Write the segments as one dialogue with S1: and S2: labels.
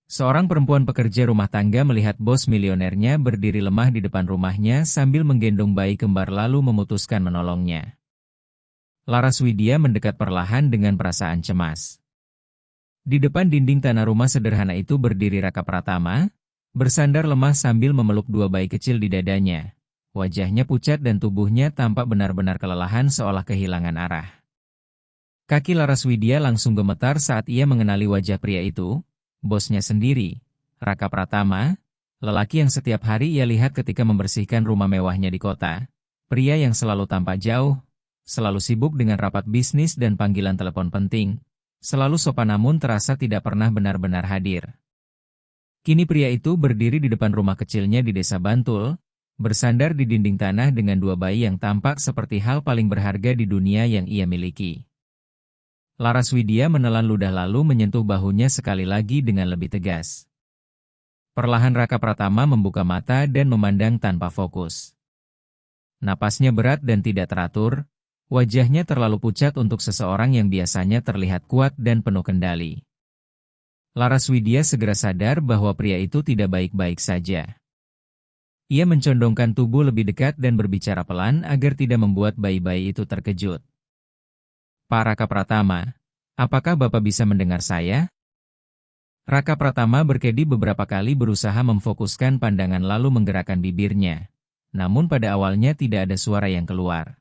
S1: Seorang perempuan pekerja rumah tangga melihat bos milionernya berdiri lemah di depan rumahnya sambil menggendong bayi kembar lalu memutuskan menolongnya. Laraswidia mendekat perlahan dengan perasaan cemas. Di depan dinding tanah rumah sederhana itu berdiri Raka Pratama, bersandar lemah sambil memeluk dua bayi kecil di dadanya. Wajahnya pucat dan tubuhnya tampak benar-benar kelelahan seolah kehilangan arah. Kaki Laraswidia langsung gemetar saat ia mengenali wajah pria itu, bosnya sendiri, Raka Pratama, lelaki yang setiap hari ia lihat ketika membersihkan rumah mewahnya di kota. Pria yang selalu tampak jauh, selalu sibuk dengan rapat bisnis dan panggilan telepon penting, selalu sopan namun terasa tidak pernah benar-benar hadir. Kini pria itu berdiri di depan rumah kecilnya di desa Bantul, bersandar di dinding tanah dengan dua bayi yang tampak seperti hal paling berharga di dunia yang ia miliki. Laraswidia menelan ludah lalu menyentuh bahunya sekali lagi dengan lebih tegas. Perlahan Raka Pratama membuka mata dan memandang tanpa fokus. Napasnya berat dan tidak teratur, wajahnya terlalu pucat untuk seseorang yang biasanya terlihat kuat dan penuh kendali. Laraswidia segera sadar bahwa pria itu tidak baik-baik saja. Ia mencondongkan tubuh lebih dekat dan berbicara pelan agar tidak membuat bayi-bayi itu terkejut. Pak Raka Pratama, apakah Bapak bisa mendengar saya? Raka Pratama berkedi beberapa kali berusaha memfokuskan pandangan lalu menggerakkan bibirnya. Namun pada awalnya tidak ada suara yang keluar.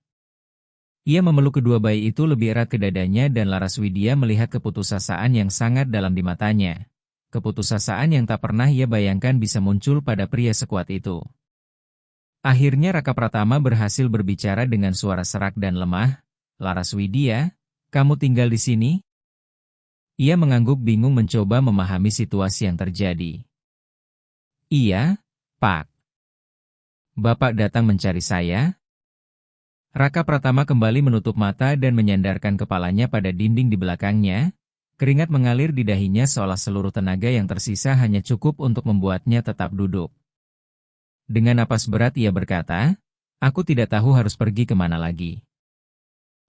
S1: Ia memeluk kedua bayi itu lebih erat ke dadanya dan Laraswidia melihat keputusasaan yang sangat dalam di matanya. Keputusasaan yang tak pernah ia bayangkan bisa muncul pada pria sekuat itu. Akhirnya Raka Pratama berhasil berbicara dengan suara serak dan lemah. Laraswidia, kamu tinggal di sini? Ia mengangguk bingung mencoba memahami situasi yang terjadi. Iya, Pak. Bapak datang mencari saya? Raka Pratama kembali menutup mata dan menyandarkan kepalanya pada dinding di belakangnya. Keringat mengalir di dahinya seolah seluruh tenaga yang tersisa hanya cukup untuk membuatnya tetap duduk. Dengan napas berat ia berkata, aku tidak tahu harus pergi kemana lagi.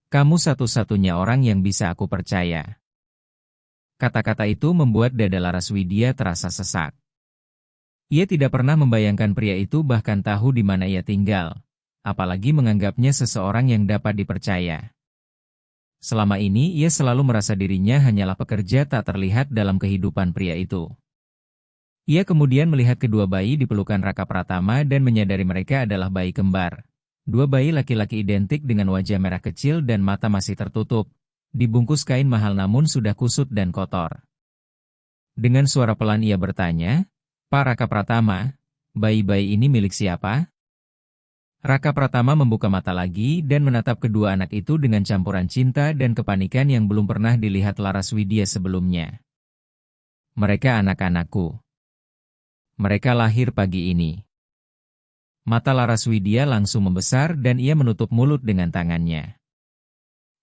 S1: Kamu satu-satunya orang yang bisa aku percaya. Kata-kata itu membuat dada Laraswidia terasa sesak. Ia tidak pernah membayangkan pria itu bahkan tahu di mana ia tinggal, apalagi menganggapnya seseorang yang dapat dipercaya. Selama ini ia selalu merasa dirinya hanyalah pekerja tak terlihat dalam kehidupan pria itu. Ia kemudian melihat kedua bayi di pelukan Raka Pratama dan menyadari mereka adalah bayi kembar. Dua bayi laki-laki identik dengan wajah merah kecil dan mata masih tertutup, dibungkus kain mahal namun sudah kusut dan kotor. Dengan suara pelan ia bertanya, Pak Raka Pratama, bayi-bayi ini milik siapa? Raka Pratama membuka mata lagi dan menatap kedua anak itu dengan campuran cinta dan kepanikan yang belum pernah dilihat Laraswidia sebelumnya. Mereka anak-anakku. Mereka lahir pagi ini. Mata Laraswidia langsung membesar dan ia menutup mulut dengan tangannya.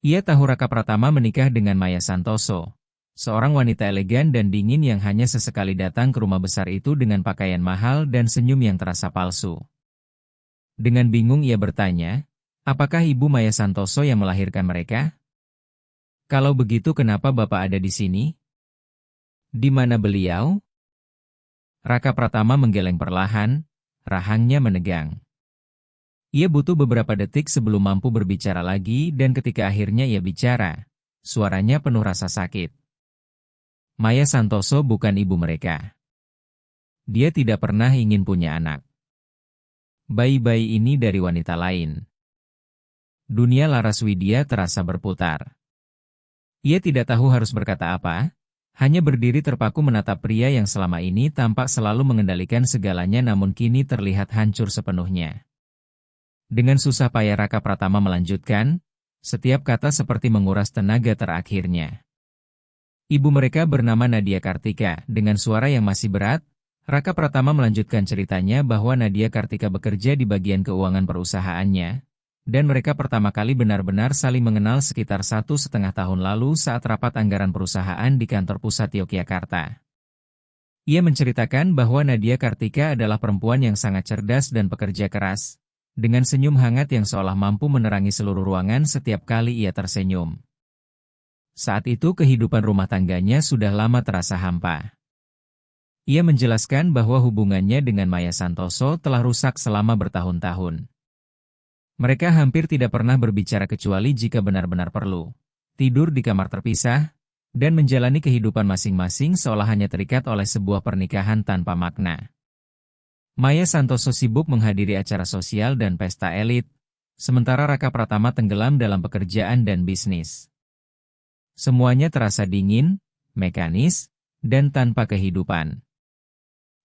S1: Ia tahu Raka Pratama menikah dengan Maya Santoso, seorang wanita elegan dan dingin yang hanya sesekali datang ke rumah besar itu dengan pakaian mahal dan senyum yang terasa palsu. Dengan bingung ia bertanya, apakah Ibu Maya Santoso yang melahirkan mereka? Kalau begitu kenapa Bapak ada di sini? Di mana beliau? Raka Pratama menggeleng perlahan, rahangnya menegang. Ia butuh beberapa detik sebelum mampu berbicara lagi dan ketika akhirnya ia bicara, suaranya penuh rasa sakit. Maya Santoso bukan ibu mereka. Dia tidak pernah ingin punya anak. Bayi-bayi ini dari wanita lain. Dunia Laraswidia terasa berputar. Ia tidak tahu harus berkata apa, hanya berdiri terpaku menatap pria yang selama ini tampak selalu mengendalikan segalanya namun kini terlihat hancur sepenuhnya. Dengan susah payah Raka Pratama melanjutkan, setiap kata seperti menguras tenaga terakhirnya. Ibu mereka bernama Nadia Kartika. Dengan suara yang masih berat, Raka Pratama melanjutkan ceritanya bahwa Nadia Kartika bekerja di bagian keuangan perusahaannya, dan mereka pertama kali benar-benar saling mengenal sekitar 1,5 tahun lalu saat rapat anggaran perusahaan di kantor pusat Yogyakarta. Ia menceritakan bahwa Nadia Kartika adalah perempuan yang sangat cerdas dan pekerja keras, dengan senyum hangat yang seolah mampu menerangi seluruh ruangan setiap kali ia tersenyum. Saat itu kehidupan rumah tangganya sudah lama terasa hampa. Ia menjelaskan bahwa hubungannya dengan Maya Santoso telah rusak selama bertahun-tahun. Mereka hampir tidak pernah berbicara kecuali jika benar-benar perlu. Tidur di kamar terpisah, dan menjalani kehidupan masing-masing seolah hanya terikat oleh sebuah pernikahan tanpa makna. Maya Santoso sibuk menghadiri acara sosial dan pesta elit, sementara Raka Pratama tenggelam dalam pekerjaan dan bisnis. Semuanya terasa dingin, mekanis, dan tanpa kehidupan.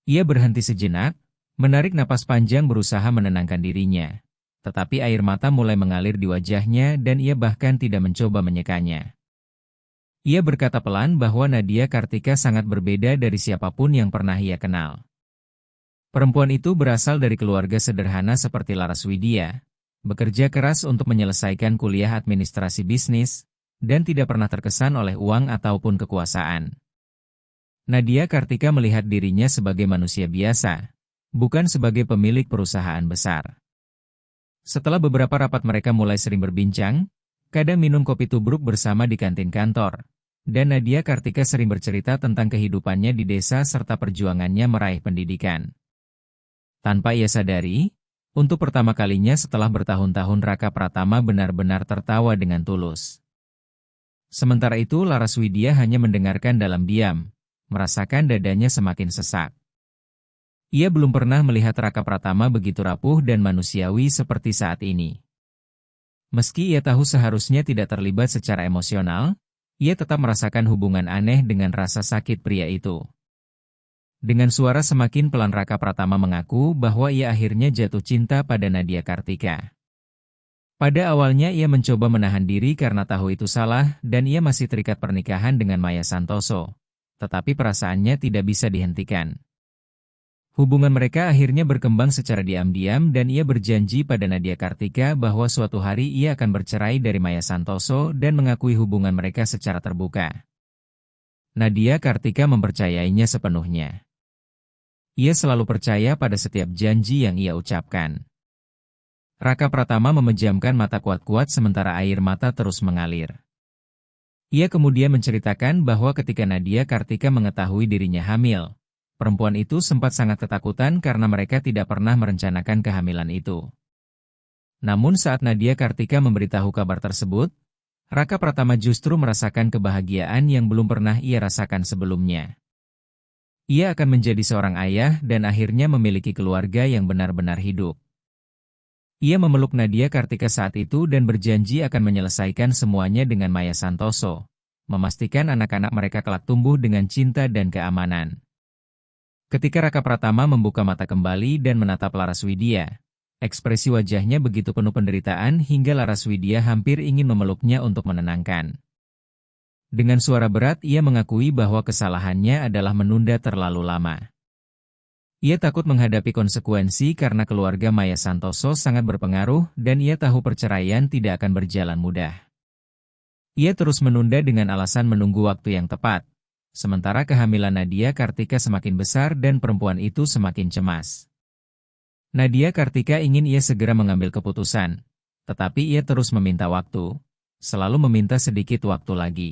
S1: Ia berhenti sejenak, menarik napas panjang berusaha menenangkan dirinya. Tetapi air mata mulai mengalir di wajahnya dan ia bahkan tidak mencoba menyekanya. Ia berkata pelan bahwa Nadia Kartika sangat berbeda dari siapapun yang pernah ia kenal. Perempuan itu berasal dari keluarga sederhana seperti Laras Widya, bekerja keras untuk menyelesaikan kuliah administrasi bisnis, dan tidak pernah terkesan oleh uang ataupun kekuasaan. Nadia Kartika melihat dirinya sebagai manusia biasa, bukan sebagai pemilik perusahaan besar. Setelah beberapa rapat mereka mulai sering berbincang, kadang minum kopi tubruk bersama di kantin kantor, dan Nadia Kartika sering bercerita tentang kehidupannya di desa serta perjuangannya meraih pendidikan. Tanpa ia sadari, untuk pertama kalinya setelah bertahun-tahun Raka Pratama benar-benar tertawa dengan tulus. Sementara itu Laras Widya hanya mendengarkan dalam diam, merasakan dadanya semakin sesak. Ia belum pernah melihat Raka Pratama begitu rapuh dan manusiawi seperti saat ini. Meski ia tahu seharusnya tidak terlibat secara emosional, ia tetap merasakan hubungan aneh dengan rasa sakit pria itu. Dengan suara semakin pelan Raka Pratama mengaku bahwa ia akhirnya jatuh cinta pada Nadia Kartika. Pada awalnya ia mencoba menahan diri karena tahu itu salah dan ia masih terikat pernikahan dengan Maya Santoso. Tetapi perasaannya tidak bisa dihentikan. Hubungan mereka akhirnya berkembang secara diam-diam dan ia berjanji pada Nadia Kartika bahwa suatu hari ia akan bercerai dari Maya Santoso dan mengakui hubungan mereka secara terbuka. Nadia Kartika mempercayainya sepenuhnya. Ia selalu percaya pada setiap janji yang ia ucapkan. Raka Pratama memejamkan mata kuat-kuat sementara air mata terus mengalir. Ia kemudian menceritakan bahwa ketika Nadia Kartika mengetahui dirinya hamil, perempuan itu sempat sangat ketakutan karena mereka tidak pernah merencanakan kehamilan itu. Namun saat Nadia Kartika memberitahu kabar tersebut, Raka Pratama justru merasakan kebahagiaan yang belum pernah ia rasakan sebelumnya. Ia akan menjadi seorang ayah dan akhirnya memiliki keluarga yang benar-benar hidup. Ia memeluk Nadia Kartika saat itu dan berjanji akan menyelesaikan semuanya dengan Maya Santoso, memastikan anak-anak mereka kelak tumbuh dengan cinta dan keamanan. Ketika Raka Pratama membuka mata kembali dan menatap Laras Widya, ekspresi wajahnya begitu penuh penderitaan hingga Laras Widya hampir ingin memeluknya untuk menenangkan. Dengan suara berat ia mengakui bahwa kesalahannya adalah menunda terlalu lama. Ia takut menghadapi konsekuensi karena keluarga Maya Santoso sangat berpengaruh dan ia tahu perceraian tidak akan berjalan mudah. Ia terus menunda dengan alasan menunggu waktu yang tepat, sementara kehamilan Nadia Kartika semakin besar dan perempuan itu semakin cemas. Nadia Kartika ingin ia segera mengambil keputusan, tetapi ia terus meminta waktu, selalu meminta sedikit waktu lagi.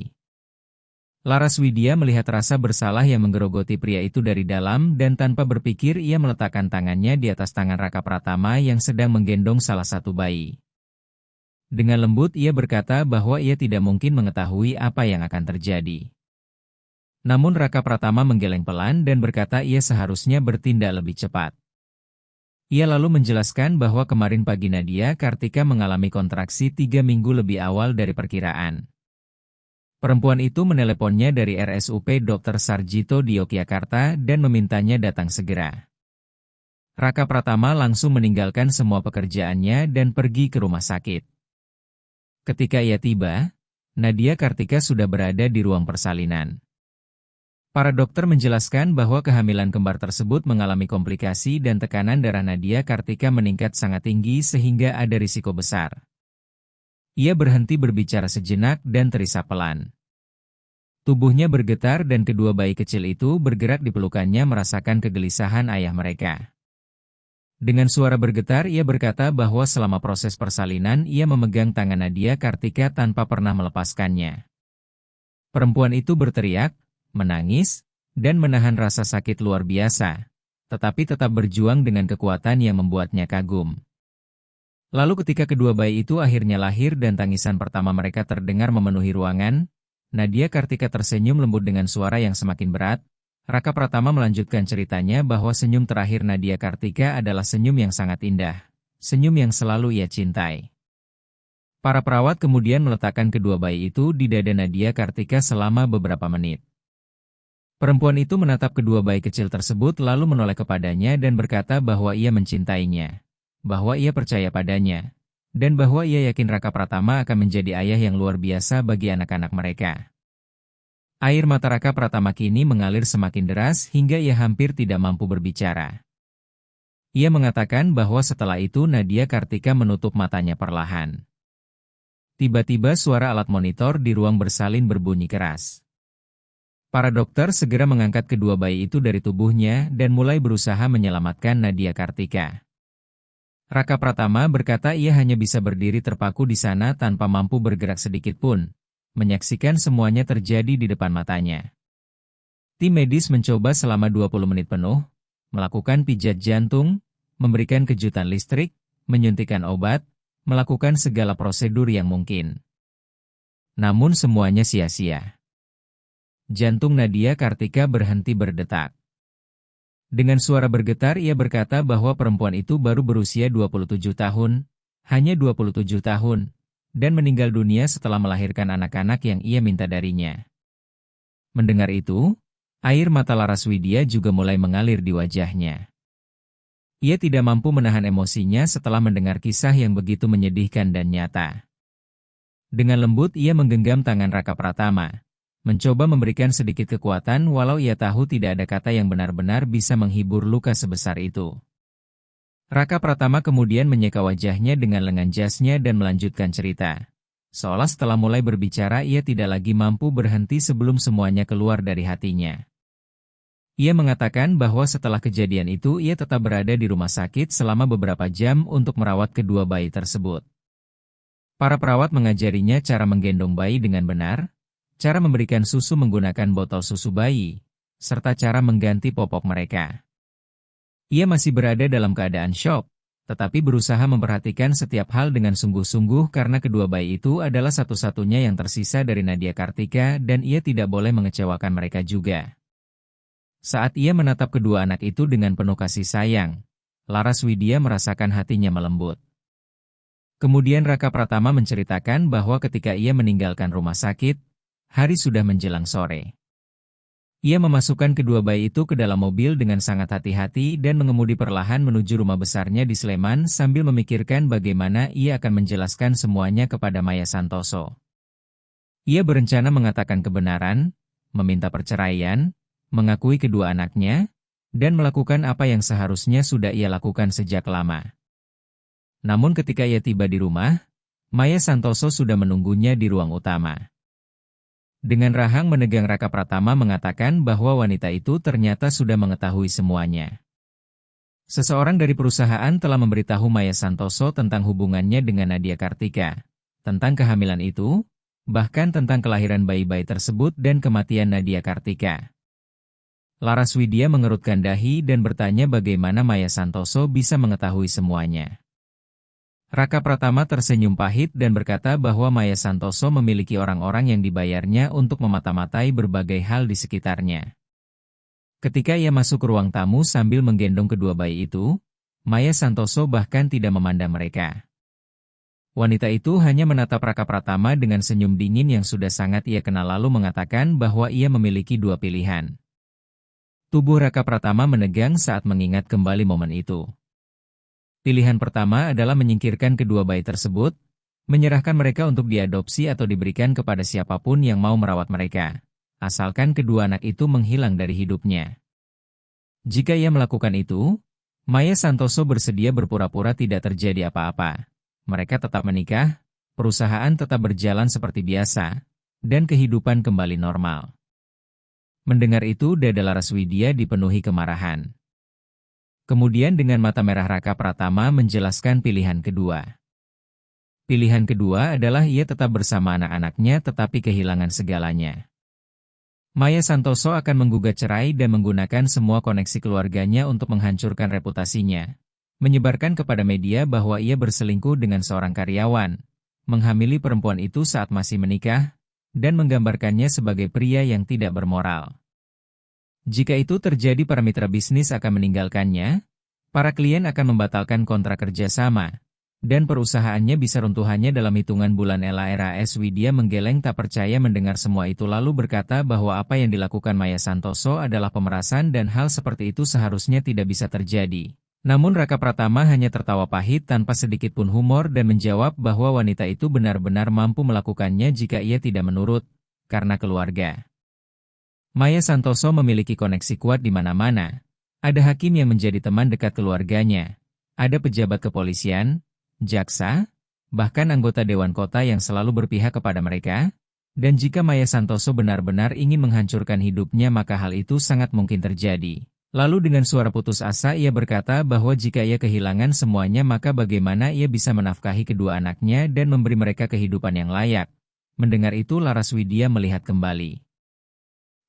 S1: Laras Widya melihat rasa bersalah yang menggerogoti pria itu dari dalam dan tanpa berpikir ia meletakkan tangannya di atas tangan Raka Pratama yang sedang menggendong salah satu bayi. Dengan lembut ia berkata bahwa ia tidak mungkin mengetahui apa yang akan terjadi. Namun Raka Pratama menggeleng pelan dan berkata ia seharusnya bertindak lebih cepat. Ia lalu menjelaskan bahwa kemarin pagi Nadia Kartika mengalami kontraksi 3 minggu lebih awal dari perkiraan. Perempuan itu meneleponnya dari RSUP Dr. Sarjito di Yogyakarta dan memintanya datang segera. Raka Pratama langsung meninggalkan semua pekerjaannya dan pergi ke rumah sakit. Ketika ia tiba, Nadia Kartika sudah berada di ruang persalinan. Para dokter menjelaskan bahwa kehamilan kembar tersebut mengalami komplikasi dan tekanan darah Nadia Kartika meningkat sangat tinggi sehingga ada risiko besar. Ia berhenti berbicara sejenak dan terisak pelan. Tubuhnya bergetar dan kedua bayi kecil itu bergerak di pelukannya merasakan kegelisahan ayah mereka. Dengan suara bergetar ia berkata bahwa selama proses persalinan ia memegang tangan Nadia Kartika tanpa pernah melepaskannya. Perempuan itu berteriak, menangis, dan menahan rasa sakit luar biasa, tetapi tetap berjuang dengan kekuatan yang membuatnya kagum. Lalu ketika kedua bayi itu akhirnya lahir dan tangisan pertama mereka terdengar memenuhi ruangan, Nadia Kartika tersenyum lembut dengan suara yang semakin berat. Raka Pratama melanjutkan ceritanya bahwa senyum terakhir Nadia Kartika adalah senyum yang sangat indah, senyum yang selalu ia cintai. Para perawat kemudian meletakkan kedua bayi itu di dada Nadia Kartika selama beberapa menit. Perempuan itu menatap kedua bayi kecil tersebut lalu menoleh kepadanya dan berkata bahwa ia mencintainya, bahwa ia percaya padanya, dan bahwa ia yakin Raka Pratama akan menjadi ayah yang luar biasa bagi anak-anak mereka. Air mata Raka Pratama kini mengalir semakin deras hingga ia hampir tidak mampu berbicara. Ia mengatakan bahwa setelah itu Nadia Kartika menutup matanya perlahan. Tiba-tiba suara alat monitor di ruang bersalin berbunyi keras. Para dokter segera mengangkat kedua bayi itu dari tubuhnya dan mulai berusaha menyelamatkan Nadia Kartika. Raka Pratama berkata ia hanya bisa berdiri terpaku di sana tanpa mampu bergerak sedikit pun, menyaksikan semuanya terjadi di depan matanya. Tim medis mencoba selama 20 menit penuh, melakukan pijat jantung, memberikan kejutan listrik, menyuntikkan obat, melakukan segala prosedur yang mungkin. Namun semuanya sia-sia. Jantung Nadia Kartika berhenti berdetak. Dengan suara bergetar ia berkata bahwa perempuan itu baru berusia 27 tahun, hanya 27 tahun, dan meninggal dunia setelah melahirkan anak-anak yang ia minta darinya. Mendengar itu, air mata Laraswidia juga mulai mengalir di wajahnya. Ia tidak mampu menahan emosinya setelah mendengar kisah yang begitu menyedihkan dan nyata. Dengan lembut ia menggenggam tangan Raka Pratama, mencoba memberikan sedikit kekuatan walau ia tahu tidak ada kata yang benar-benar bisa menghibur luka sebesar itu. Raka Pratama kemudian menyeka wajahnya dengan lengan jasnya dan melanjutkan cerita. Seolah setelah mulai berbicara ia tidak lagi mampu berhenti sebelum semuanya keluar dari hatinya. Ia mengatakan bahwa setelah kejadian itu ia tetap berada di rumah sakit selama beberapa jam untuk merawat kedua bayi tersebut. Para perawat mengajarinya cara menggendong bayi dengan benar, cara memberikan susu menggunakan botol susu bayi, serta cara mengganti popok mereka. Ia masih berada dalam keadaan syok, tetapi berusaha memperhatikan setiap hal dengan sungguh-sungguh karena kedua bayi itu adalah satu-satunya yang tersisa dari Nadia Kartika dan ia tidak boleh mengecewakan mereka juga. Saat ia menatap kedua anak itu dengan penuh kasih sayang, Laraswidia merasakan hatinya melembut. Kemudian Raka Pratama menceritakan bahwa ketika ia meninggalkan rumah sakit, hari sudah menjelang sore. Ia memasukkan kedua bayi itu ke dalam mobil dengan sangat hati-hati dan mengemudi perlahan menuju rumah besarnya di Sleman sambil memikirkan bagaimana ia akan menjelaskan semuanya kepada Maya Santoso. Ia berencana mengatakan kebenaran, meminta perceraian, mengakui kedua anaknya, dan melakukan apa yang seharusnya sudah ia lakukan sejak lama. Namun ketika ia tiba di rumah, Maya Santoso sudah menunggunya di ruang utama. Dengan rahang menegang Raka Pratama mengatakan bahwa wanita itu ternyata sudah mengetahui semuanya. Seseorang dari perusahaan telah memberitahu Maya Santoso tentang hubungannya dengan Nadia Kartika, tentang kehamilan itu, bahkan tentang kelahiran bayi-bayi tersebut dan kematian Nadia Kartika. Laraswidia mengerutkan dahi dan bertanya bagaimana Maya Santoso bisa mengetahui semuanya. Raka Pratama tersenyum pahit dan berkata bahwa Maya Santoso memiliki orang-orang yang dibayarnya untuk memata-matai berbagai hal di sekitarnya. Ketika ia masuk ke ruang tamu sambil menggendong kedua bayi itu, Maya Santoso bahkan tidak memandang mereka. Wanita itu hanya menatap Raka Pratama dengan senyum dingin yang sudah sangat ia kenal lalu mengatakan bahwa ia memiliki dua pilihan. Tubuh Raka Pratama menegang saat mengingat kembali momen itu. Pilihan pertama adalah menyingkirkan kedua bayi tersebut, menyerahkan mereka untuk diadopsi atau diberikan kepada siapapun yang mau merawat mereka, asalkan kedua anak itu menghilang dari hidupnya. Jika ia melakukan itu, Maya Santoso bersedia berpura-pura tidak terjadi apa-apa. Mereka tetap menikah, perusahaan tetap berjalan seperti biasa, dan kehidupan kembali normal. Mendengar itu dada Laraswidia dipenuhi kemarahan. Kemudian dengan mata merah Raka Pratama menjelaskan pilihan kedua. Pilihan kedua adalah ia tetap bersama anak-anaknya tetapi kehilangan segalanya. Maya Santoso akan menggugat cerai dan menggunakan semua koneksi keluarganya untuk menghancurkan reputasinya. Menyebarkan kepada media bahwa ia berselingkuh dengan seorang karyawan, menghamili perempuan itu saat masih menikah, dan menggambarkannya sebagai pria yang tidak bermoral. Jika itu terjadi, para mitra bisnis akan meninggalkannya, para klien akan membatalkan kontrak kerjasama, dan perusahaannya bisa runtuhannya dalam hitungan bulan. LARAS Widya menggeleng tak percaya mendengar semua itu lalu berkata bahwa apa yang dilakukan Maya Santoso adalah pemerasan dan hal seperti itu seharusnya tidak bisa terjadi. Namun Raka Pratama hanya tertawa pahit tanpa sedikit pun humor dan menjawab bahwa wanita itu benar-benar mampu melakukannya jika ia tidak menurut, karena keluarga. Maya Santoso memiliki koneksi kuat di mana-mana. Ada hakim yang menjadi teman dekat keluarganya. Ada pejabat kepolisian, jaksa, bahkan anggota Dewan Kota yang selalu berpihak kepada mereka. Dan jika Maya Santoso benar-benar ingin menghancurkan hidupnya maka hal itu sangat mungkin terjadi. Lalu dengan suara putus asa ia berkata bahwa jika ia kehilangan semuanya maka bagaimana ia bisa menafkahi kedua anaknya dan memberi mereka kehidupan yang layak. Mendengar itu Laras Widya melihat kembali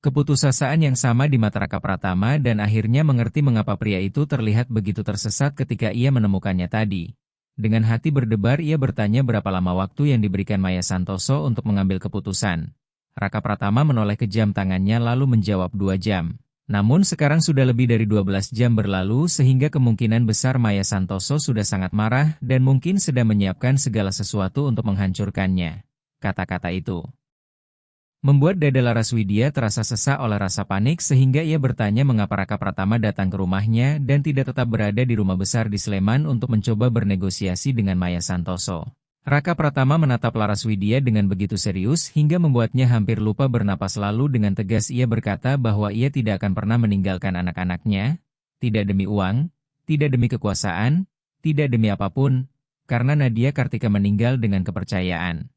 S1: keputusasaan yang sama di mata Raka Pratama dan akhirnya mengerti mengapa pria itu terlihat begitu tersesat ketika ia menemukannya tadi. Dengan hati berdebar ia bertanya berapa lama waktu yang diberikan Maya Santoso untuk mengambil keputusan. Raka Pratama menoleh ke jam tangannya lalu menjawab 2 jam. Namun sekarang sudah lebih dari 12 jam berlalu sehingga kemungkinan besar Maya Santoso sudah sangat marah dan mungkin sedang menyiapkan segala sesuatu untuk menghancurkannya. Kata-kata itu membuat dada Laras Widya terasa sesak oleh rasa panik sehingga ia bertanya mengapa Raka Pratama datang ke rumahnya dan tidak tetap berada di rumah besar di Sleman untuk mencoba bernegosiasi dengan Maya Santoso. Raka Pratama menatap Laras Widya dengan begitu serius hingga membuatnya hampir lupa bernapas lalu dengan tegas ia berkata bahwa ia tidak akan pernah meninggalkan anak-anaknya, tidak demi uang, tidak demi kekuasaan, tidak demi apapun, karena Nadia Kartika meninggal dengan kepercayaan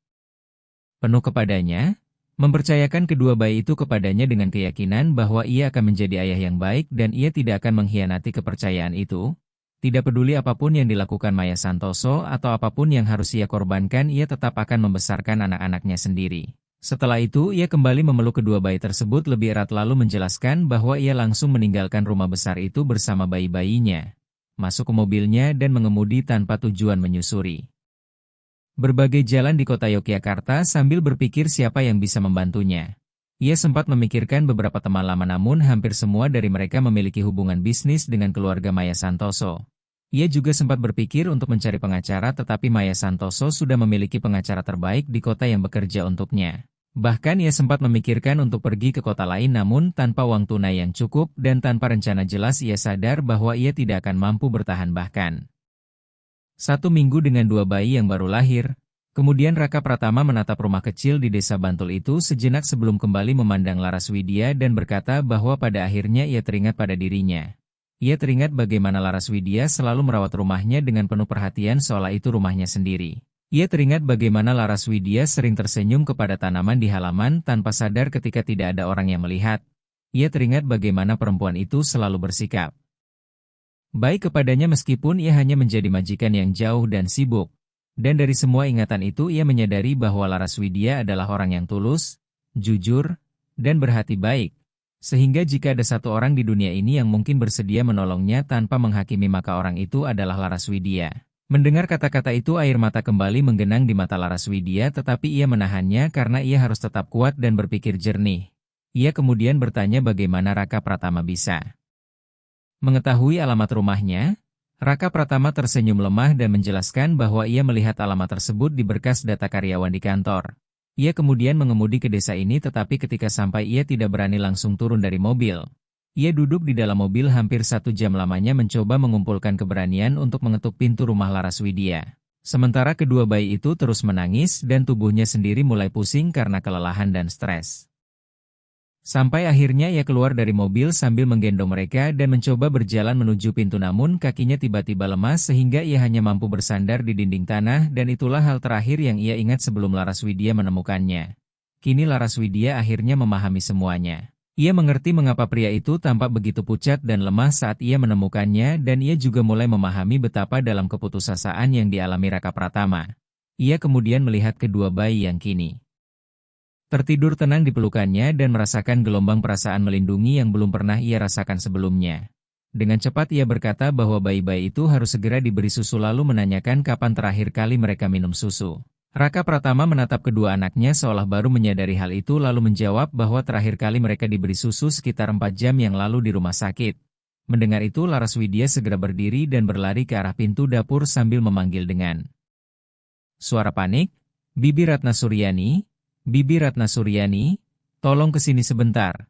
S1: penuh kepadanya. Mempercayakan kedua bayi itu kepadanya dengan keyakinan bahwa ia akan menjadi ayah yang baik dan ia tidak akan mengkhianati kepercayaan itu. Tidak peduli apapun yang dilakukan Maya Santoso atau apapun yang harus ia korbankan, ia tetap akan membesarkan anak-anaknya sendiri. Setelah itu ia kembali memeluk kedua bayi tersebut lebih erat lalu menjelaskan bahwa ia langsung meninggalkan rumah besar itu bersama bayi-bayinya, masuk ke mobilnya dan mengemudi tanpa tujuan menyusuri berbagai jalan di kota Yogyakarta sambil berpikir siapa yang bisa membantunya. Ia sempat memikirkan beberapa teman lama namun hampir semua dari mereka memiliki hubungan bisnis dengan keluarga Maya Santoso. Ia juga sempat berpikir untuk mencari pengacara tetapi Maya Santoso sudah memiliki pengacara terbaik di kota yang bekerja untuknya. Bahkan ia sempat memikirkan untuk pergi ke kota lain namun tanpa uang tunai yang cukup dan tanpa rencana jelas ia sadar bahwa ia tidak akan mampu bertahan bahkan 1 minggu dengan 2 bayi yang baru lahir. Kemudian Raka Pratama menatap rumah kecil di desa Bantul itu sejenak sebelum kembali memandang Laras Widya dan berkata bahwa pada akhirnya ia teringat pada dirinya. Ia teringat bagaimana Laras Widya selalu merawat rumahnya dengan penuh perhatian seolah itu rumahnya sendiri. Ia teringat bagaimana Laras Widya sering tersenyum kepada tanaman di halaman tanpa sadar ketika tidak ada orang yang melihat. Ia teringat bagaimana perempuan itu selalu bersikap baik kepadanya meskipun ia hanya menjadi majikan yang jauh dan sibuk. Dan dari semua ingatan itu ia menyadari bahwa Laras Widya adalah orang yang tulus, jujur, dan berhati baik. Sehingga jika ada satu orang di dunia ini yang mungkin bersedia menolongnya tanpa menghakimi maka orang itu adalah Laras Widya. Mendengar kata-kata itu air mata kembali menggenang di mata Laras Widya tetapi ia menahannya karena ia harus tetap kuat dan berpikir jernih. Ia kemudian bertanya bagaimana Raka Pratama bisa mengetahui alamat rumahnya. Raka Pratama tersenyum lemah dan menjelaskan bahwa ia melihat alamat tersebut di berkas data karyawan di kantor. Ia kemudian mengemudi ke desa ini tetapi ketika sampai ia tidak berani langsung turun dari mobil. Ia duduk di dalam mobil hampir 1 jam lamanya mencoba mengumpulkan keberanian untuk mengetuk pintu rumah Laras Widya. Sementara kedua bayi itu terus menangis dan tubuhnya sendiri mulai pusing karena kelelahan dan stres. Sampai akhirnya ia keluar dari mobil sambil menggendong mereka dan mencoba berjalan menuju pintu namun kakinya tiba-tiba lemas sehingga ia hanya mampu bersandar di dinding tanah dan itulah hal terakhir yang ia ingat sebelum Laras Widya menemukannya. Kini Laras Widya akhirnya memahami semuanya. Ia mengerti mengapa pria itu tampak begitu pucat dan lemah saat ia menemukannya dan ia juga mulai memahami betapa dalam keputusasaan yang dialami Raka Pratama. Ia kemudian melihat kedua bayi yang kini Tertidur tenang di pelukannya dan merasakan gelombang perasaan melindungi yang belum pernah ia rasakan sebelumnya. Dengan cepat ia berkata bahwa bayi-bayi itu harus segera diberi susu lalu menanyakan kapan terakhir kali mereka minum susu. Raka Pratama menatap kedua anaknya seolah baru menyadari hal itu lalu menjawab bahwa terakhir kali mereka diberi susu sekitar 4 jam yang lalu di rumah sakit. Mendengar itu Laraswidya segera berdiri dan berlari ke arah pintu dapur sambil memanggil dengan suara panik, "Bibi Ratna Suryani, Bibi Ratna Suryani, tolong kesini sebentar."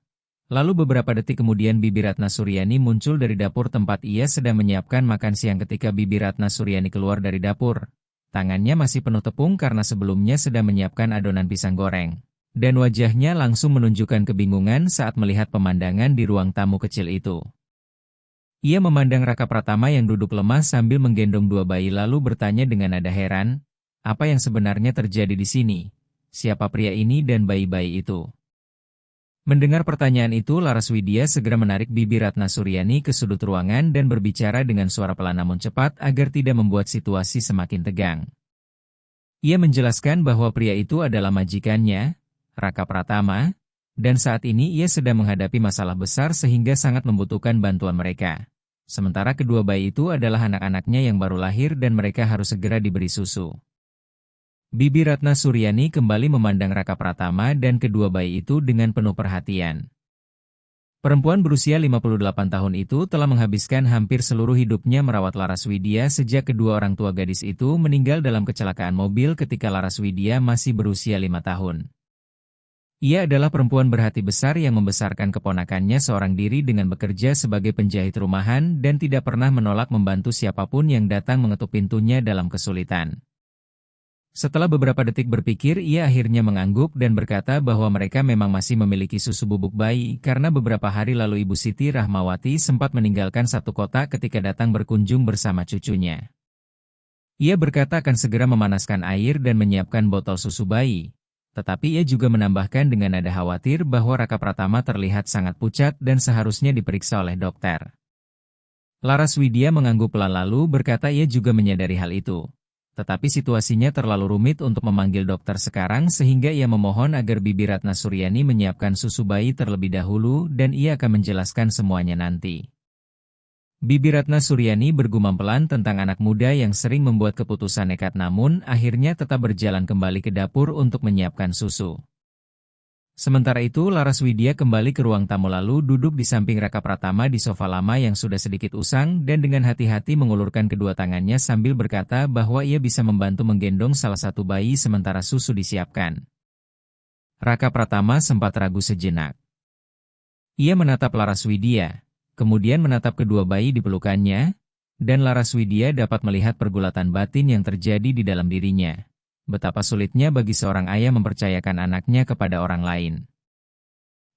S1: Lalu beberapa detik kemudian Bibi Ratna Suryani muncul dari dapur tempat ia sedang menyiapkan makan siang. Ketika Bibi Ratna Suryani keluar dari dapur, tangannya masih penuh tepung karena sebelumnya sedang menyiapkan adonan pisang goreng. Dan wajahnya langsung menunjukkan kebingungan saat melihat pemandangan di ruang tamu kecil itu. Ia memandang Raka Pratama yang duduk lemah sambil menggendong dua bayi lalu bertanya dengan nada heran, "Apa yang sebenarnya terjadi di sini? Siapa pria ini dan bayi-bayi itu?" Mendengar pertanyaan itu Laraswidya segera menarik Bibi Ratna Suryani ke sudut ruangan dan berbicara dengan suara pelan namun cepat agar tidak membuat situasi semakin tegang. Ia menjelaskan bahwa pria itu adalah majikannya, Raka Pratama, dan saat ini ia sedang menghadapi masalah besar sehingga sangat membutuhkan bantuan mereka. Sementara kedua bayi itu adalah anak-anaknya yang baru lahir dan mereka harus segera diberi susu. Bibi Ratna Suryani kembali memandang Raka Pratama dan kedua bayi itu dengan penuh perhatian. Perempuan berusia 58 tahun itu telah menghabiskan hampir seluruh hidupnya merawat Laraswidya sejak kedua orang tua gadis itu meninggal dalam kecelakaan mobil ketika Laraswidya masih berusia 5 tahun. Ia adalah perempuan berhati besar yang membesarkan keponakannya seorang diri dengan bekerja sebagai penjahit rumahan dan tidak pernah menolak membantu siapapun yang datang mengetuk pintunya dalam kesulitan. Setelah beberapa detik berpikir, ia akhirnya mengangguk dan berkata bahwa mereka memang masih memiliki susu bubuk bayi karena beberapa hari lalu Ibu Siti Rahmawati sempat meninggalkan satu kota ketika datang berkunjung bersama cucunya. Ia berkata akan segera memanaskan air dan menyiapkan botol susu bayi. Tetapi ia juga menambahkan dengan nada khawatir bahwa Raka Pratama terlihat sangat pucat dan seharusnya diperiksa oleh dokter. Laraswidya mengangguk pelan lalu berkata ia juga menyadari hal itu. Tetapi situasinya terlalu rumit untuk memanggil dokter sekarang sehingga ia memohon agar Bibi Ratna Suryani menyiapkan susu bayi terlebih dahulu dan ia akan menjelaskan semuanya nanti. Bibi Ratna Suryani bergumam pelan tentang anak muda yang sering membuat keputusan nekat namun akhirnya tetap berjalan kembali ke dapur untuk menyiapkan susu. Sementara itu Laraswidya kembali ke ruang tamu lalu duduk di samping Raka Pratama di sofa lama yang sudah sedikit usang dan dengan hati-hati mengulurkan kedua tangannya sambil berkata bahwa ia bisa membantu menggendong salah satu bayi sementara susu disiapkan. Raka Pratama sempat ragu sejenak. Ia menatap Laraswidya. Kemudian menatap kedua bayi di pelukannya, dan Laraswidya dapat melihat pergulatan batin yang terjadi di dalam dirinya. Betapa sulitnya bagi seorang ayah mempercayakan anaknya kepada orang lain.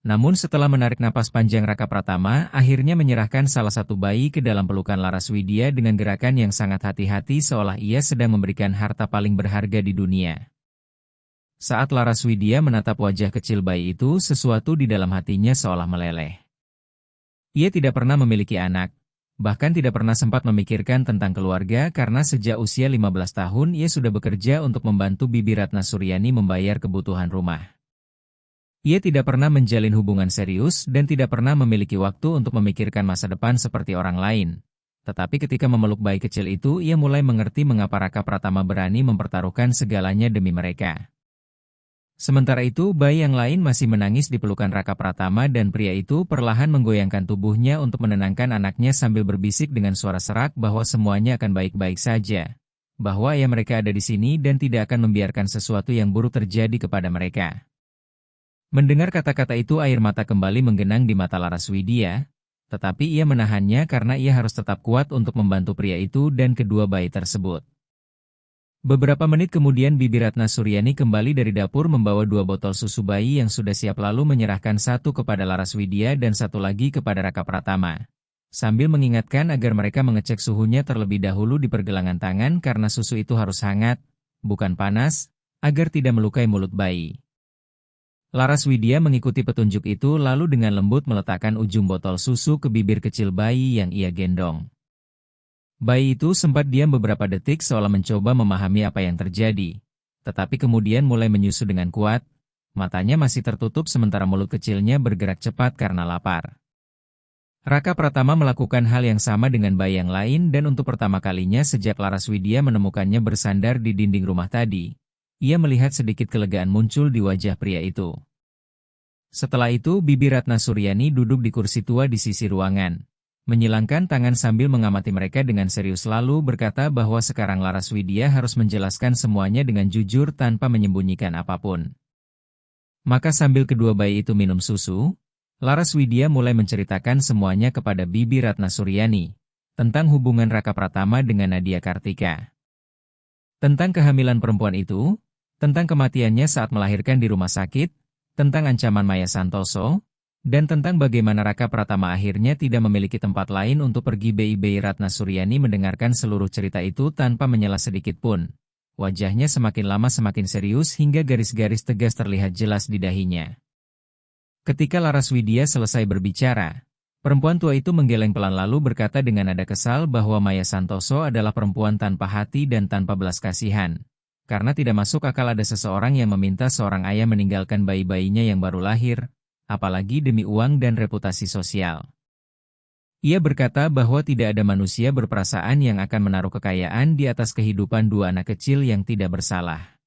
S1: Namun setelah menarik napas panjang Raka Pratama, akhirnya menyerahkan salah satu bayi ke dalam pelukan Laraswidya dengan gerakan yang sangat hati-hati seolah ia sedang memberikan harta paling berharga di dunia. Saat Laraswidya menatap wajah kecil bayi itu, sesuatu di dalam hatinya seolah meleleh. Ia tidak pernah memiliki anak, bahkan tidak pernah sempat memikirkan tentang keluarga karena sejak usia 15 tahun ia sudah bekerja untuk membantu Bibi Ratna Suryani membayar kebutuhan rumah. Ia tidak pernah menjalin hubungan serius dan tidak pernah memiliki waktu untuk memikirkan masa depan seperti orang lain. Tetapi ketika memeluk bayi kecil itu ia mulai mengerti mengapa Raka Pratama berani mempertaruhkan segalanya demi mereka. Sementara itu, bayi yang lain masih menangis di pelukan Raka Pratama dan pria itu perlahan menggoyangkan tubuhnya untuk menenangkan anaknya sambil berbisik dengan suara serak bahwa semuanya akan baik-baik saja. Bahwa ya mereka ada di sini dan tidak akan membiarkan sesuatu yang buruk terjadi kepada mereka. Mendengar kata-kata itu air mata kembali menggenang di mata Laraswidya, tetapi ia menahannya karena ia harus tetap kuat untuk membantu pria itu dan kedua bayi tersebut. Beberapa menit kemudian Bibi Ratna Suryani kembali dari dapur membawa 2 botol susu bayi yang sudah siap lalu menyerahkan satu kepada Laraswidya dan satu lagi kepada Raka Pratama. Sambil mengingatkan agar mereka mengecek suhunya terlebih dahulu di pergelangan tangan karena susu itu harus hangat, bukan panas, agar tidak melukai mulut bayi. Laraswidya mengikuti petunjuk itu lalu dengan lembut meletakkan ujung botol susu ke bibir kecil bayi yang ia gendong. Bayi itu sempat diam beberapa detik seolah mencoba memahami apa yang terjadi, tetapi kemudian mulai menyusu dengan kuat, Matanya masih tertutup sementara mulut kecilnya bergerak cepat karena lapar. Raka Pratama melakukan hal yang sama dengan bayi yang lain dan untuk pertama kalinya sejak Laraswidya menemukannya bersandar di dinding rumah tadi, ia melihat sedikit kelegaan muncul di wajah pria itu. Setelah itu Bibi Ratna Suryani duduk di kursi tua di sisi ruangan, menyilangkan tangan sambil mengamati mereka dengan serius lalu berkata bahwa sekarang Laraswidya harus menjelaskan semuanya dengan jujur tanpa menyembunyikan apapun. Maka sambil kedua bayi itu minum susu, Laraswidya mulai menceritakan semuanya kepada Bibi Ratna Suryani, tentang hubungan Raka Pratama dengan Nadia Kartika. Tentang kehamilan perempuan itu, tentang kematiannya saat melahirkan di rumah sakit, tentang ancaman Maya Santoso, dan tentang bagaimana Raka Pratama akhirnya tidak memiliki tempat lain untuk pergi. Bibi Ratna Suryani mendengarkan seluruh cerita itu tanpa menyela sedikit pun. Wajahnya semakin lama semakin serius hingga garis-garis tegas terlihat jelas di dahinya. Ketika Laraswidya selesai berbicara, perempuan tua itu menggeleng pelan lalu berkata dengan nada kesal bahwa Maya Santoso adalah perempuan tanpa hati dan tanpa belas kasihan. Karena tidak masuk akal ada seseorang yang meminta seorang ayah meninggalkan bayi-bayinya yang baru lahir, apalagi demi uang dan reputasi sosial. Ia berkata bahwa tidak ada manusia berperasaan yang akan menaruh kekayaan di atas kehidupan dua anak kecil yang tidak bersalah.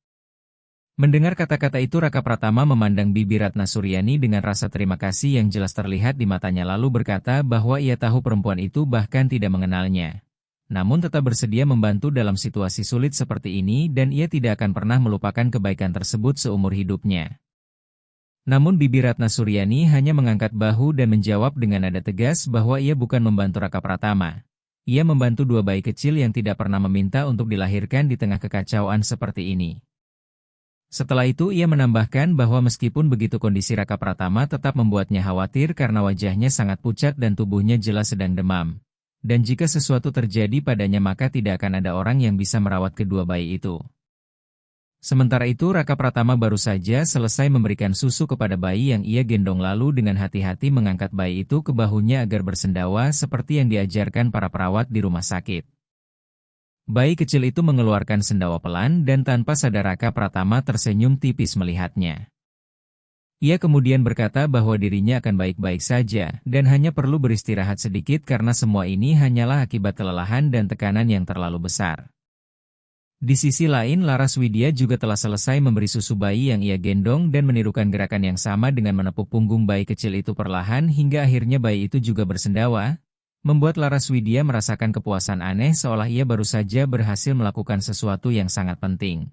S1: Mendengar kata-kata itu Raka Pratama memandang Bibi Ratna Suryani dengan rasa terima kasih yang jelas terlihat di matanya lalu berkata bahwa ia tahu perempuan itu bahkan tidak mengenalnya. Namun tetap bersedia membantu dalam situasi sulit seperti ini dan ia tidak akan pernah melupakan kebaikan tersebut seumur hidupnya. Namun Bibi Ratna Suryani hanya mengangkat bahu dan menjawab dengan nada tegas bahwa ia bukan membantu Raka Pratama. Ia membantu dua bayi kecil yang tidak pernah meminta untuk dilahirkan di tengah kekacauan seperti ini. Setelah itu ia menambahkan bahwa meskipun begitu kondisi Raka Pratama tetap membuatnya khawatir karena wajahnya sangat pucat dan tubuhnya jelas sedang demam. Dan jika sesuatu terjadi padanya maka tidak akan ada orang yang bisa merawat kedua bayi itu. Sementara itu Raka Pratama baru saja selesai memberikan susu kepada bayi yang ia gendong lalu dengan hati-hati mengangkat bayi itu ke bahunya agar bersendawa seperti yang diajarkan para perawat di rumah sakit. Bayi kecil itu mengeluarkan sendawa pelan dan tanpa sadar Raka Pratama tersenyum tipis melihatnya. Ia kemudian berkata bahwa dirinya akan baik-baik saja dan hanya perlu beristirahat sedikit karena semua ini hanyalah akibat kelelahan dan tekanan yang terlalu besar. Di sisi lain Laraswidya juga telah selesai memberi susu bayi yang ia gendong dan menirukan gerakan yang sama dengan menepuk punggung bayi kecil itu perlahan hingga akhirnya bayi itu juga bersendawa. Membuat Laraswidya merasakan kepuasan aneh seolah ia baru saja berhasil melakukan sesuatu yang sangat penting.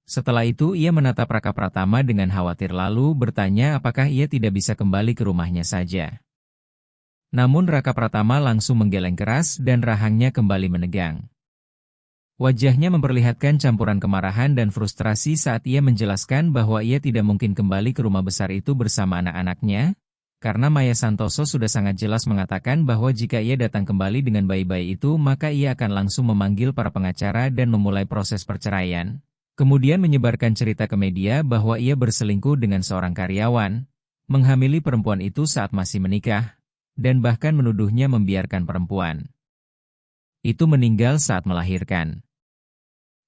S1: Setelah itu ia menatap Raka Pratama dengan khawatir lalu bertanya apakah ia tidak bisa kembali ke rumahnya saja. Namun Raka Pratama langsung menggeleng keras dan rahangnya kembali menegang. Wajahnya memperlihatkan campuran kemarahan dan frustrasi saat ia menjelaskan bahwa ia tidak mungkin kembali ke rumah besar itu bersama anak-anaknya, karena Maya Santoso sudah sangat jelas mengatakan bahwa jika ia datang kembali dengan bayi-bayi itu maka ia akan langsung memanggil para pengacara dan memulai proses perceraian. Kemudian menyebarkan cerita ke media bahwa ia berselingkuh dengan seorang karyawan, menghamili perempuan itu saat masih menikah, dan bahkan menuduhnya membiarkan perempuan itu meninggal saat melahirkan.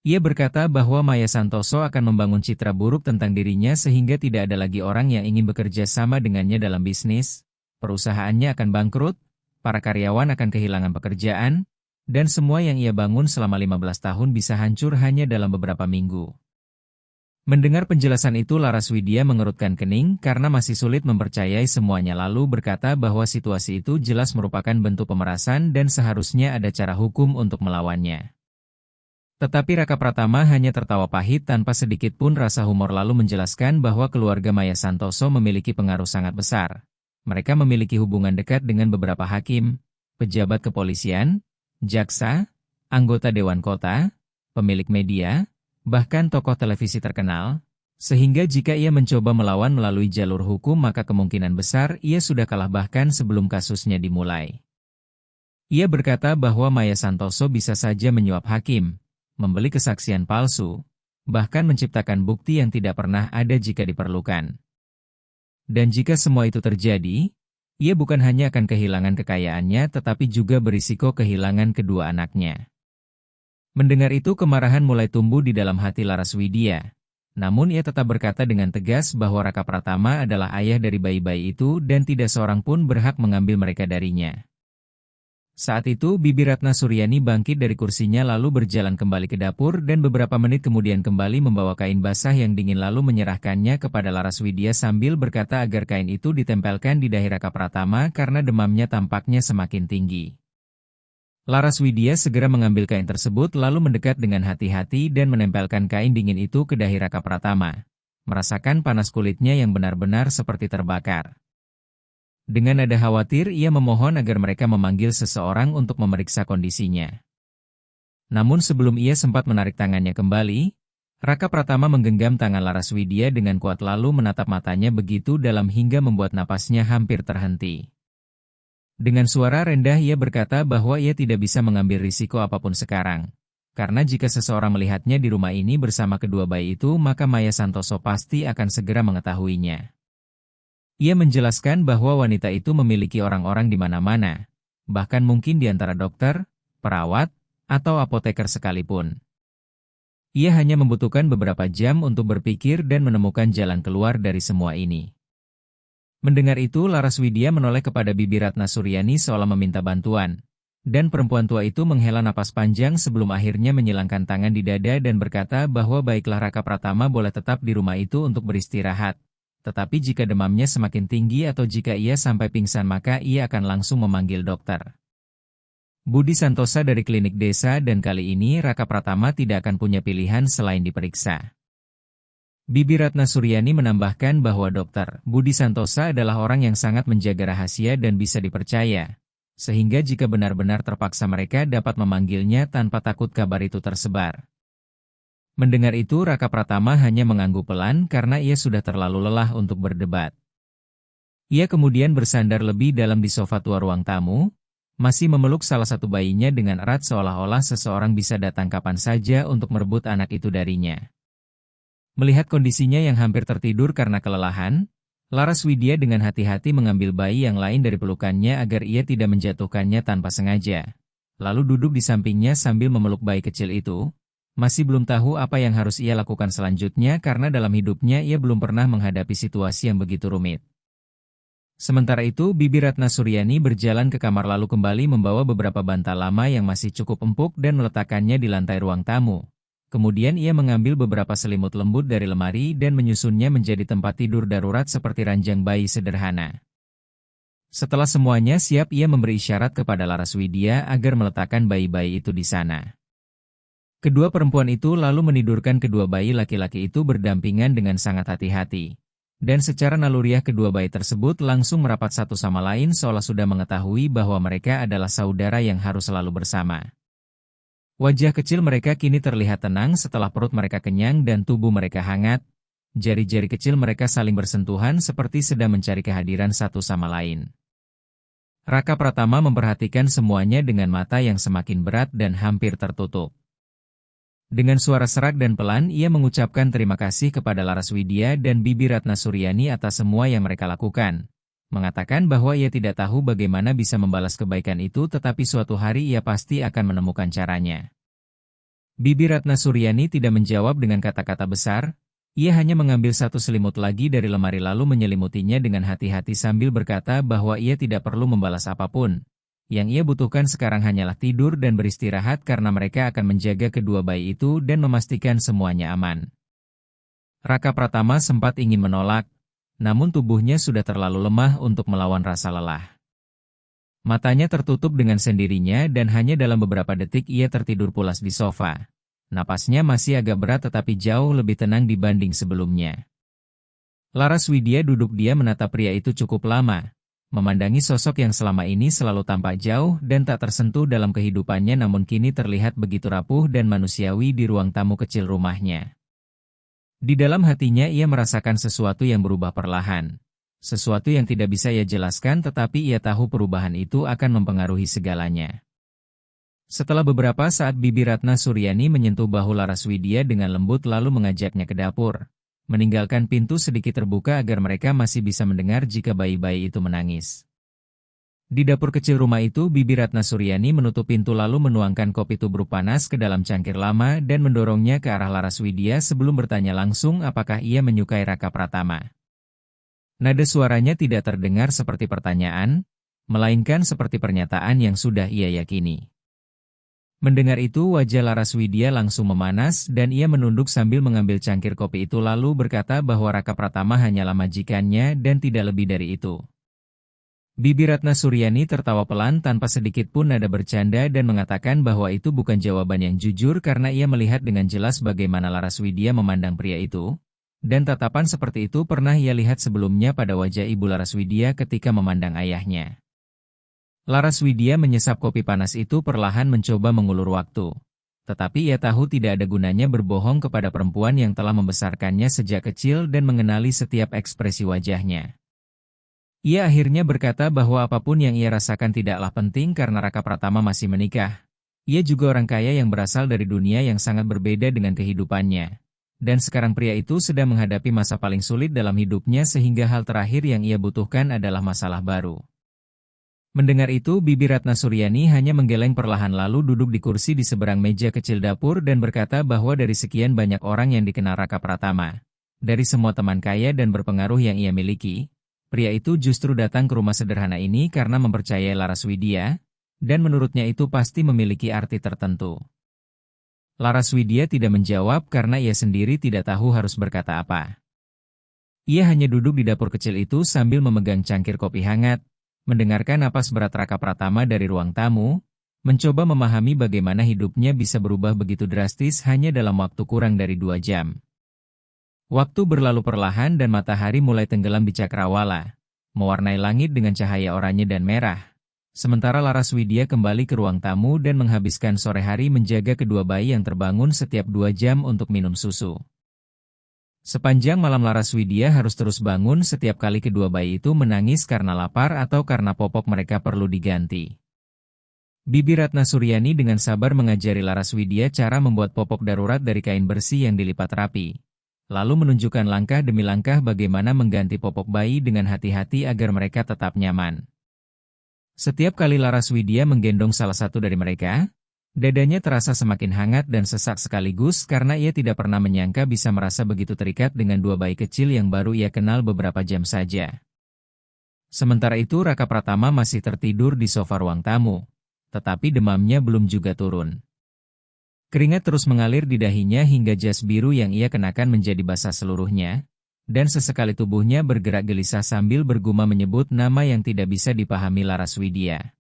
S1: Ia berkata bahwa Maya Santoso akan membangun citra buruk tentang dirinya sehingga tidak ada lagi orang yang ingin bekerja sama dengannya dalam bisnis, perusahaannya akan bangkrut, para karyawan akan kehilangan pekerjaan, dan semua yang ia bangun selama 15 tahun bisa hancur hanya dalam beberapa minggu. Mendengar penjelasan itu Laraswidya mengerutkan kening karena masih sulit mempercayai semuanya lalu berkata bahwa situasi itu jelas merupakan bentuk pemerasan dan seharusnya ada cara hukum untuk melawannya. Tetapi Raka Pratama hanya tertawa pahit tanpa sedikit pun rasa humor lalu menjelaskan bahwa keluarga Maya Santoso memiliki pengaruh sangat besar. Mereka memiliki hubungan dekat dengan beberapa hakim, pejabat kepolisian, jaksa, anggota Dewan Kota, pemilik media, bahkan tokoh televisi terkenal, sehingga jika ia mencoba melawan melalui jalur hukum maka kemungkinan besar ia sudah kalah bahkan sebelum kasusnya dimulai. Ia berkata bahwa Maya Santoso bisa saja menyuap hakim, membeli kesaksian palsu, bahkan menciptakan bukti yang tidak pernah ada jika diperlukan. Dan jika semua itu terjadi, ia bukan hanya akan kehilangan kekayaannya tetapi juga berisiko kehilangan kedua anaknya. Mendengar itu kemarahan mulai tumbuh di dalam hati Laraswidya. Namun ia tetap berkata dengan tegas bahwa Raka Pratama adalah ayah dari bayi-bayi itu dan tidak seorang pun berhak mengambil mereka darinya. Saat itu Bibi Ratna Suryani bangkit dari kursinya lalu berjalan kembali ke dapur dan beberapa menit kemudian kembali membawa kain basah yang dingin lalu menyerahkannya kepada Laraswidya sambil berkata agar kain itu ditempelkan di dahi Raka Pratama karena demamnya tampaknya semakin tinggi. Laraswidya segera mengambil kain tersebut lalu mendekat dengan hati-hati dan menempelkan kain dingin itu ke dahi Raka Pratama. Merasakan panas kulitnya yang benar-benar seperti terbakar. Dengan nada khawatir ia memohon agar mereka memanggil seseorang untuk memeriksa kondisinya. Namun sebelum ia sempat menarik tangannya kembali, Raka Pratama menggenggam tangan Laraswidya dengan kuat lalu menatap matanya begitu dalam hingga membuat napasnya hampir terhenti. Dengan suara rendah ia berkata bahwa ia tidak bisa mengambil risiko apapun sekarang. Karena jika seseorang melihatnya di rumah ini bersama kedua bayi itu maka Maya Santoso pasti akan segera mengetahuinya. Ia menjelaskan bahwa wanita itu memiliki orang-orang di mana-mana, bahkan mungkin di antara dokter, perawat, atau apoteker sekalipun. Ia hanya membutuhkan beberapa jam untuk berpikir dan menemukan jalan keluar dari semua ini. Mendengar itu Laraswidya menoleh kepada Bibi Ratna Suryani seolah meminta bantuan. Dan perempuan tua itu menghela napas panjang sebelum akhirnya menyilangkan tangan di dada dan berkata bahwa baiklah Raka Pratama boleh tetap di rumah itu untuk beristirahat. Tetapi jika demamnya semakin tinggi atau jika ia sampai pingsan maka ia akan langsung memanggil dokter. Budi Santosa dari klinik desa dan kali ini Raka Pratama tidak akan punya pilihan selain diperiksa. Bibi Ratna Suryani menambahkan bahwa Dr. Budi Santosa adalah orang yang sangat menjaga rahasia dan bisa dipercaya, sehingga jika benar-benar terpaksa mereka dapat memanggilnya tanpa takut kabar itu tersebar. Mendengar itu Raka Pratama hanya mengangguk pelan karena ia sudah terlalu lelah untuk berdebat. Ia kemudian bersandar lebih dalam di sofa tua ruang tamu, masih memeluk salah satu bayinya dengan erat seolah-olah seseorang bisa datang kapan saja untuk merebut anak itu darinya. Melihat kondisinya yang hampir tertidur karena kelelahan, Laraswidya dengan hati-hati mengambil bayi yang lain dari pelukannya agar ia tidak menjatuhkannya tanpa sengaja. Lalu duduk di sampingnya sambil memeluk bayi kecil itu. Masih belum tahu apa yang harus ia lakukan selanjutnya karena dalam hidupnya ia belum pernah menghadapi situasi yang begitu rumit. Sementara itu Bibi Ratna Suryani berjalan ke kamar lalu kembali membawa beberapa bantal lama yang masih cukup empuk dan meletakkannya di lantai ruang tamu. Kemudian ia mengambil beberapa selimut lembut dari lemari dan menyusunnya menjadi tempat tidur darurat seperti ranjang bayi sederhana. Setelah semuanya siap ia memberi isyarat kepada Laraswidya agar meletakkan bayi-bayi itu di sana. Kedua perempuan itu lalu menidurkan kedua bayi laki-laki itu berdampingan dengan sangat hati-hati. Dan secara naluriah kedua bayi tersebut langsung merapat satu sama lain seolah sudah mengetahui bahwa mereka adalah saudara yang harus selalu bersama. Wajah kecil mereka kini terlihat tenang setelah perut mereka kenyang dan tubuh mereka hangat. Jari-jari kecil mereka saling bersentuhan seperti sedang mencari kehadiran satu sama lain. Raka Pratama memperhatikan semuanya dengan mata yang semakin berat dan hampir tertutup. Dengan suara serak dan pelan ia mengucapkan terima kasih kepada Laraswidya dan Bibi Ratna Suryani atas semua yang mereka lakukan. Mengatakan bahwa ia tidak tahu bagaimana bisa membalas kebaikan itu tetapi suatu hari ia pasti akan menemukan caranya. Bibi Ratna Suryani tidak menjawab dengan kata-kata besar, ia hanya mengambil satu selimut lagi dari lemari lalu menyelimutinya dengan hati-hati sambil berkata bahwa ia tidak perlu membalas apapun. Yang ia butuhkan sekarang hanyalah tidur dan beristirahat karena mereka akan menjaga kedua bayi itu dan memastikan semuanya aman. Raka Pratama sempat ingin menolak, namun tubuhnya sudah terlalu lemah untuk melawan rasa lelah. Matanya tertutup dengan sendirinya dan hanya dalam beberapa detik ia tertidur pulas di sofa. Napasnya masih agak berat tetapi jauh lebih tenang dibanding sebelumnya. Laraswidya duduk diam menatap pria itu cukup lama, memandangi sosok yang selama ini selalu tampak jauh dan tak tersentuh dalam kehidupannya namun kini terlihat begitu rapuh dan manusiawi di ruang tamu kecil rumahnya. Di dalam hatinya ia merasakan sesuatu yang berubah perlahan. Sesuatu yang tidak bisa ia jelaskan tetapi ia tahu perubahan itu akan mempengaruhi segalanya. Setelah beberapa saat Bibi Ratna Suryani menyentuh bahu Laraswidya dengan lembut lalu mengajaknya ke dapur. Meninggalkan pintu sedikit terbuka agar mereka masih bisa mendengar jika bayi-bayi itu menangis. Di dapur kecil rumah itu, Bibi Ratna Suryani menutup pintu lalu menuangkan kopi tubruk panas ke dalam cangkir lama dan mendorongnya ke arah Laras Widya sebelum bertanya langsung apakah ia menyukai Raka Pratama. Nada suaranya tidak terdengar seperti pertanyaan, melainkan seperti pernyataan yang sudah ia yakini. Mendengar itu, wajah Laras Widya langsung memanas dan ia menunduk sambil mengambil cangkir kopi itu lalu berkata bahwa Raka Pratama hanyalah majikannya dan tidak lebih dari itu. Bibi Ratna Suryani tertawa pelan tanpa sedikit pun nada bercanda dan mengatakan bahwa itu bukan jawaban yang jujur karena ia melihat dengan jelas bagaimana Laras Widya memandang pria itu, dan tatapan seperti itu pernah ia lihat sebelumnya pada wajah ibu Laras Widya ketika memandang ayahnya. Laras Widya menyesap kopi panas itu perlahan mencoba mengulur waktu. Tetapi ia tahu tidak ada gunanya berbohong kepada perempuan yang telah membesarkannya sejak kecil dan mengenali setiap ekspresi wajahnya. Ia akhirnya berkata bahwa apapun yang ia rasakan tidaklah penting karena Raka Pratama masih menikah. Ia juga orang kaya yang berasal dari dunia yang sangat berbeda dengan kehidupannya. Dan sekarang pria itu sedang menghadapi masa paling sulit dalam hidupnya sehingga hal terakhir yang ia butuhkan adalah masalah baru. Mendengar itu, Bibi Ratna Suryani hanya menggeleng perlahan lalu duduk di kursi di seberang meja kecil dapur dan berkata bahwa dari sekian banyak orang yang dikenal Raka Pratama, dari semua teman kaya dan berpengaruh yang ia miliki, pria itu justru datang ke rumah sederhana ini karena mempercayai Laras Widya, dan menurutnya itu pasti memiliki arti tertentu. Laras Widya tidak menjawab karena ia sendiri tidak tahu harus berkata apa. Ia hanya duduk di dapur kecil itu sambil memegang cangkir kopi hangat, mendengarkan napas berat Raka Pratama dari ruang tamu, mencoba memahami bagaimana hidupnya bisa berubah begitu drastis hanya dalam waktu kurang dari 2 jam. Waktu berlalu perlahan dan matahari mulai tenggelam di cakrawala, mewarnai langit dengan cahaya oranye dan merah. Sementara Laras Widya kembali ke ruang tamu dan menghabiskan sore hari menjaga kedua bayi yang terbangun setiap 2 jam untuk minum susu. Sepanjang malam Laras Widya harus terus bangun setiap kali kedua bayi itu menangis karena lapar atau karena popok mereka perlu diganti. Bibi Ratna Suryani dengan sabar mengajari Laras Widya cara membuat popok darurat dari kain bersih yang dilipat rapi. Lalu menunjukkan langkah demi langkah bagaimana mengganti popok bayi dengan hati-hati agar mereka tetap nyaman. Setiap kali Laras Widya menggendong salah satu dari mereka, dadanya terasa semakin hangat dan sesak sekaligus karena ia tidak pernah menyangka bisa merasa begitu terikat dengan 2 bayi kecil yang baru ia kenal beberapa jam saja. Sementara itu Raka Pratama masih tertidur di sofa ruang tamu, tetapi demamnya belum juga turun. Keringat terus mengalir di dahinya hingga jas biru yang ia kenakan menjadi basah seluruhnya, dan sesekali tubuhnya bergerak gelisah sambil bergumam menyebut nama yang tidak bisa dipahami Laras Widya.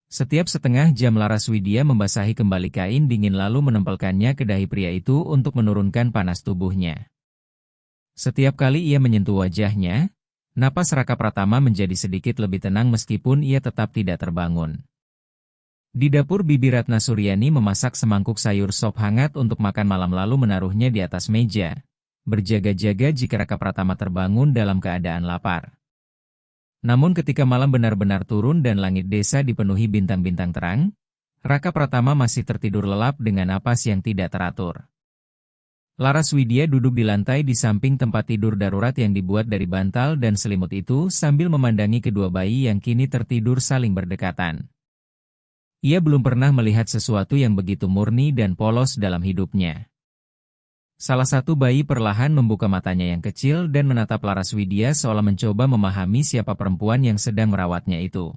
S1: Setiap setengah jam Laras Widya membasahi kembali kain dingin lalu menempelkannya ke dahi pria itu untuk menurunkan panas tubuhnya. Setiap kali ia menyentuh wajahnya, napas Raka Pratama menjadi sedikit lebih tenang meskipun ia tetap tidak terbangun. Di dapur Bibi Ratna Suryani memasak semangkuk sayur sop hangat untuk makan malam lalu menaruhnya di atas meja, berjaga-jaga jika Raka Pratama terbangun dalam keadaan lapar. Namun ketika malam benar-benar turun dan langit desa dipenuhi bintang-bintang terang, Raka Pratama masih tertidur lelap dengan napas yang tidak teratur. Laras Widya duduk di lantai di samping tempat tidur darurat yang dibuat dari bantal dan selimut itu sambil memandangi kedua bayi yang kini tertidur saling berdekatan. Ia belum pernah melihat sesuatu yang begitu murni dan polos dalam hidupnya. Salah satu bayi perlahan membuka matanya yang kecil dan menatap Laras Widya seolah mencoba memahami siapa perempuan yang sedang merawatnya itu.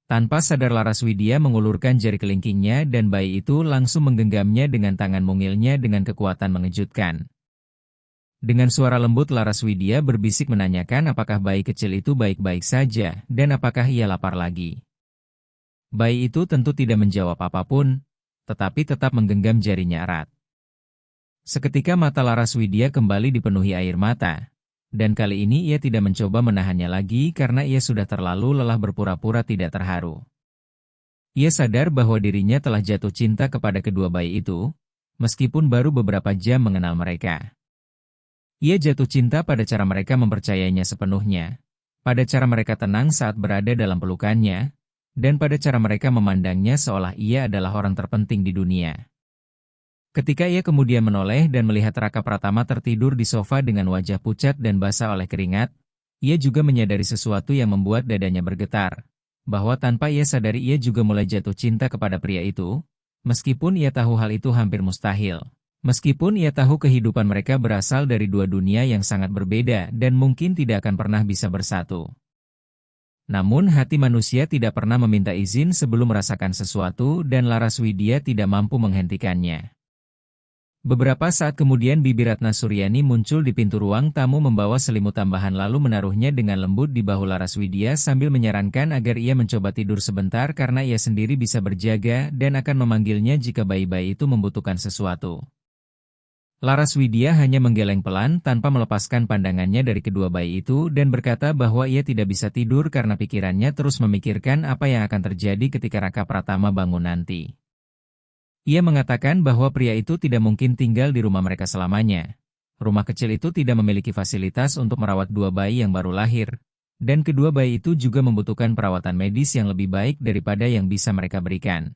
S1: Tanpa sadar Laras Widya mengulurkan jari kelingkingnya dan bayi itu langsung menggenggamnya dengan tangan mungilnya dengan kekuatan mengejutkan. Dengan suara lembut Laras Widya berbisik menanyakan apakah bayi kecil itu baik-baik saja dan apakah ia lapar lagi. Bayi itu tentu tidak menjawab apapun, tetapi tetap menggenggam jarinya erat. Seketika mata Laras Widya kembali dipenuhi air mata, dan kali ini ia tidak mencoba menahannya lagi karena ia sudah terlalu lelah berpura-pura tidak terharu. Ia sadar bahwa dirinya telah jatuh cinta kepada kedua bayi itu, meskipun baru beberapa jam mengenal mereka. Ia jatuh cinta pada cara mereka mempercayainya sepenuhnya, pada cara mereka tenang saat berada dalam pelukannya, dan pada cara mereka memandangnya seolah ia adalah orang terpenting di dunia. Ketika ia kemudian menoleh dan melihat Raka Pratama tertidur di sofa dengan wajah pucat dan basah oleh keringat, Ia juga menyadari sesuatu yang membuat dadanya bergetar, bahwa tanpa ia sadari ia juga mulai jatuh cinta kepada pria itu, meskipun ia tahu hal itu hampir mustahil. Meskipun ia tahu kehidupan mereka berasal dari dua dunia yang sangat berbeda dan mungkin tidak akan pernah bisa bersatu. Namun hati manusia tidak pernah meminta izin sebelum merasakan sesuatu dan Laraswidia tidak mampu menghentikannya. Beberapa saat kemudian Bibi Ratna Suryani muncul di pintu ruang tamu membawa selimut tambahan lalu menaruhnya dengan lembut di bahu Laraswidia sambil menyarankan agar ia mencoba tidur sebentar karena ia sendiri bisa berjaga dan akan memanggilnya jika bayi-bayi itu membutuhkan sesuatu. Laraswidia hanya menggeleng pelan tanpa melepaskan pandangannya dari kedua bayi itu dan berkata bahwa ia tidak bisa tidur karena pikirannya terus memikirkan apa yang akan terjadi ketika Raka Pratama bangun nanti. Ia mengatakan bahwa pria itu tidak mungkin tinggal di rumah mereka selamanya. Rumah kecil itu tidak memiliki fasilitas untuk merawat dua bayi yang baru lahir, dan kedua bayi itu juga membutuhkan perawatan medis yang lebih baik daripada yang bisa mereka berikan.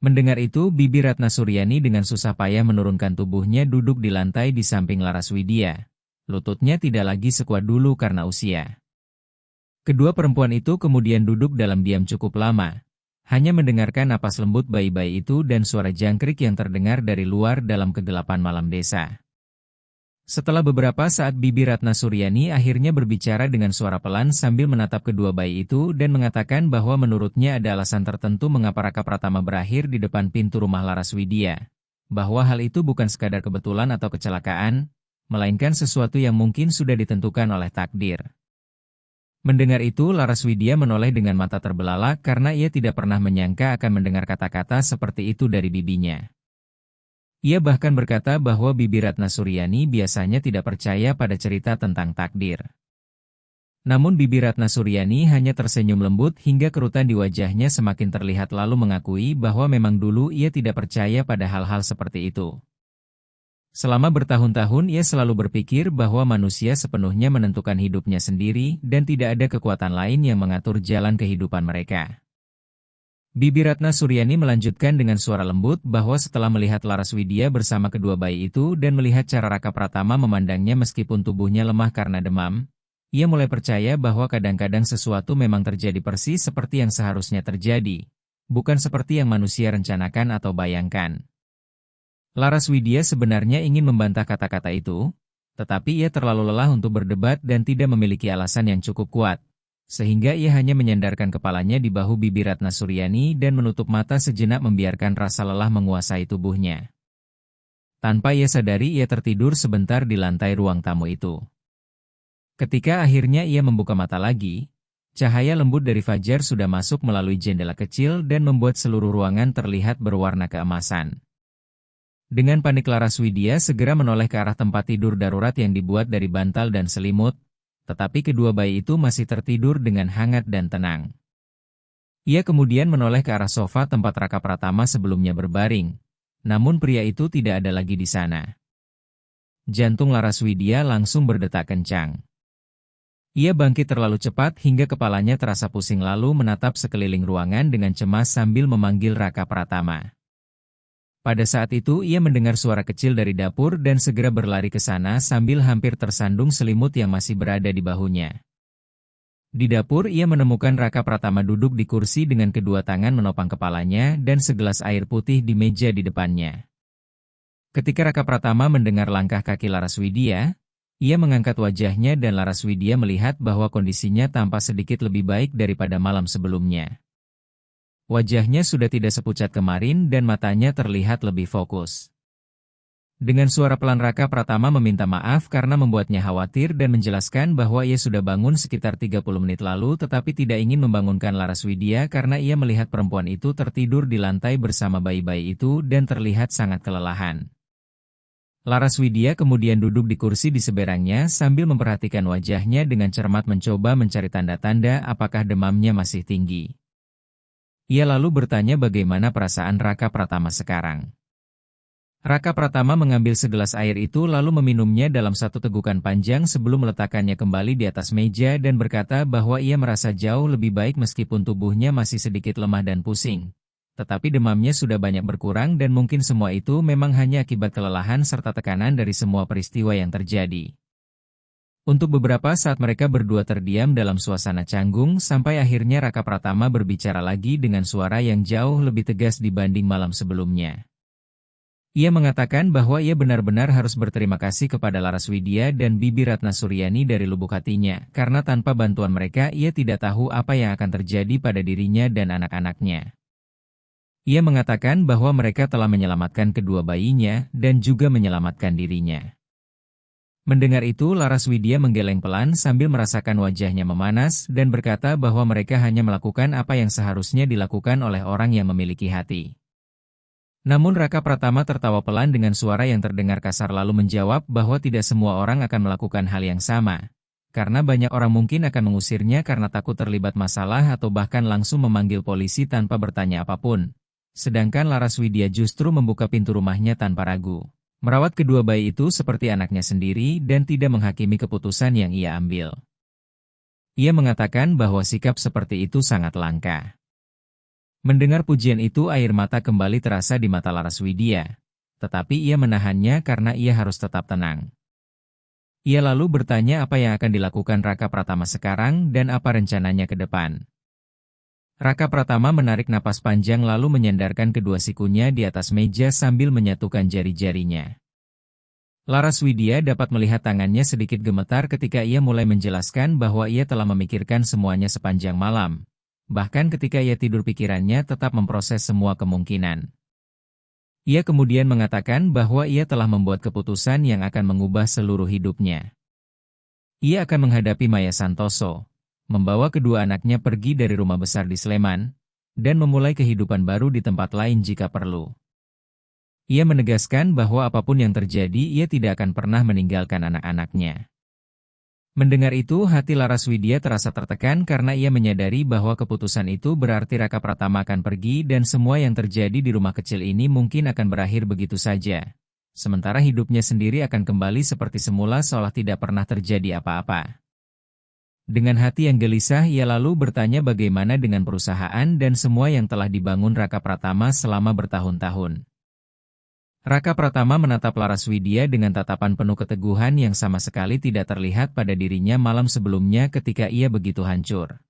S1: Mendengar itu, Bibi Ratna Suryani dengan susah payah menurunkan tubuhnya duduk di lantai di samping Laraswidia. Lututnya tidak lagi sekuat dulu karena usia. Kedua perempuan itu kemudian duduk dalam diam cukup lama, hanya mendengarkan napas lembut bayi-bayi itu dan suara jangkrik yang terdengar dari luar dalam kegelapan malam desa. Setelah beberapa saat Bibi Ratna Suryani akhirnya berbicara dengan suara pelan sambil menatap kedua bayi itu dan mengatakan bahwa menurutnya ada alasan tertentu mengapa Raka Pratama berakhir di depan pintu rumah Laraswidia. Bahwa hal itu bukan sekadar kebetulan atau kecelakaan, melainkan sesuatu yang mungkin sudah ditentukan oleh takdir. Mendengar itu, Laraswidia menoleh dengan mata terbelalak karena ia tidak pernah menyangka akan mendengar kata-kata seperti itu dari bibinya. Ia bahkan berkata bahwa Bibi Ratna Suryani biasanya tidak percaya pada cerita tentang takdir. Namun Bibi Ratna Suryani hanya tersenyum lembut hingga kerutan di wajahnya semakin terlihat lalu mengakui bahwa memang dulu ia tidak percaya pada hal-hal seperti itu. Selama bertahun-tahun ia selalu berpikir bahwa manusia sepenuhnya menentukan hidupnya sendiri dan tidak ada kekuatan lain yang mengatur jalan kehidupan mereka. Bibi Ratna Suryani melanjutkan dengan suara lembut bahwa setelah melihat Laraswidia bersama kedua bayi itu dan melihat cara Raka Pratama memandangnya meskipun tubuhnya lemah karena demam, ia mulai percaya bahwa kadang-kadang sesuatu memang terjadi persis seperti yang seharusnya terjadi, bukan seperti yang manusia rencanakan atau bayangkan. Laraswidia sebenarnya ingin membantah kata-kata itu, tetapi ia terlalu lelah untuk berdebat dan tidak memiliki alasan yang cukup kuat, sehingga ia hanya menyandarkan kepalanya di bahu Bibi Ratna Suryani dan menutup mata sejenak membiarkan rasa lelah menguasai tubuhnya. Tanpa ia sadari ia tertidur sebentar di lantai ruang tamu itu. Ketika akhirnya ia membuka mata lagi, cahaya lembut dari fajar sudah masuk melalui jendela kecil dan membuat seluruh ruangan terlihat berwarna keemasan. Dengan panik Laraswidia segera menoleh ke arah tempat tidur darurat yang dibuat dari bantal dan selimut, tetapi kedua bayi itu masih tertidur dengan hangat dan tenang. Ia kemudian menoleh ke arah sofa tempat Raka Pratama sebelumnya berbaring, namun pria itu tidak ada lagi di sana. Jantung Laraswidia langsung berdetak kencang. Ia bangkit terlalu cepat hingga kepalanya terasa pusing lalu menatap sekeliling ruangan dengan cemas sambil memanggil Raka Pratama. Pada saat itu ia mendengar suara kecil dari dapur dan segera berlari ke sana sambil hampir tersandung selimut yang masih berada di bahunya. Di dapur ia menemukan Raka Pratama duduk di kursi dengan kedua tangan menopang kepalanya dan segelas air putih di meja di depannya. Ketika Raka Pratama mendengar langkah kaki Laraswidia, ia mengangkat wajahnya dan Laraswidia melihat bahwa kondisinya tampak sedikit lebih baik daripada malam sebelumnya. Wajahnya sudah tidak sepucat kemarin dan matanya terlihat lebih fokus. Dengan suara pelan Raka Pratama meminta maaf karena membuatnya khawatir dan menjelaskan bahwa ia sudah bangun sekitar 30 menit lalu tetapi tidak ingin membangunkan Laraswidia karena ia melihat perempuan itu tertidur di lantai bersama bayi-bayi itu dan terlihat sangat kelelahan. Laraswidia kemudian duduk di kursi di seberangnya sambil memperhatikan wajahnya dengan cermat mencoba mencari tanda-tanda apakah demamnya masih tinggi. Ia lalu bertanya bagaimana perasaan Raka Pratama sekarang. Raka Pratama mengambil segelas air itu lalu meminumnya dalam satu tegukan panjang sebelum meletakkannya kembali di atas meja dan berkata bahwa ia merasa jauh lebih baik meskipun tubuhnya masih sedikit lemah dan pusing. Tetapi demamnya sudah banyak berkurang dan mungkin semua itu memang hanya akibat kelelahan serta tekanan dari semua peristiwa yang terjadi. Untuk beberapa saat mereka berdua terdiam dalam suasana canggung sampai akhirnya Raka Pratama berbicara lagi dengan suara yang jauh lebih tegas dibanding malam sebelumnya. Ia mengatakan bahwa ia benar-benar harus berterima kasih kepada Laraswidya dan Bibi Ratna Suryani dari lubuk hatinya, karena tanpa bantuan mereka ia tidak tahu apa yang akan terjadi pada dirinya dan anak-anaknya. Ia mengatakan bahwa mereka telah menyelamatkan kedua bayinya dan juga menyelamatkan dirinya. Mendengar itu, Laraswidya menggeleng pelan sambil merasakan wajahnya memanas dan berkata bahwa mereka hanya melakukan apa yang seharusnya dilakukan oleh orang yang memiliki hati. Namun Raka Pratama tertawa pelan dengan suara yang terdengar kasar lalu menjawab bahwa tidak semua orang akan melakukan hal yang sama. Karena banyak orang mungkin akan mengusirnya karena takut terlibat masalah atau bahkan langsung memanggil polisi tanpa bertanya apapun. Sedangkan Laraswidya justru membuka pintu rumahnya tanpa ragu. Merawat kedua bayi itu seperti anaknya sendiri dan tidak menghakimi keputusan yang ia ambil. Ia mengatakan bahwa sikap seperti itu sangat langka. Mendengar pujian itu air mata kembali terasa di mata Laraswidya. Tetapi ia menahannya karena ia harus tetap tenang. Ia lalu bertanya apa yang akan dilakukan Raka Pratama sekarang dan apa rencananya ke depan. Raka Pratama menarik napas panjang lalu menyandarkan kedua sikunya di atas meja sambil menyatukan jari-jarinya. Laraswidya dapat melihat tangannya sedikit gemetar ketika ia mulai menjelaskan bahwa ia telah memikirkan semuanya sepanjang malam. Bahkan ketika ia tidur pikirannya tetap memproses semua kemungkinan. Ia kemudian mengatakan bahwa ia telah membuat keputusan yang akan mengubah seluruh hidupnya. Ia akan menghadapi Maya Santoso, membawa kedua anaknya pergi dari rumah besar di Sleman, dan memulai kehidupan baru di tempat lain jika perlu. Ia menegaskan bahwa apapun yang terjadi ia tidak akan pernah meninggalkan anak-anaknya. Mendengar itu hati Laraswidya terasa tertekan karena ia menyadari bahwa keputusan itu berarti Raka Pratama akan pergi dan semua yang terjadi di rumah kecil ini mungkin akan berakhir begitu saja. Sementara hidupnya sendiri akan kembali seperti semula seolah tidak pernah terjadi apa-apa. Dengan hati yang gelisah ia lalu bertanya bagaimana dengan perusahaan dan semua yang telah dibangun Raka Pratama selama bertahun-tahun. Raka Pratama menatap Laraswidya dengan tatapan penuh keteguhan yang sama sekali tidak terlihat pada dirinya malam sebelumnya ketika ia begitu hancur.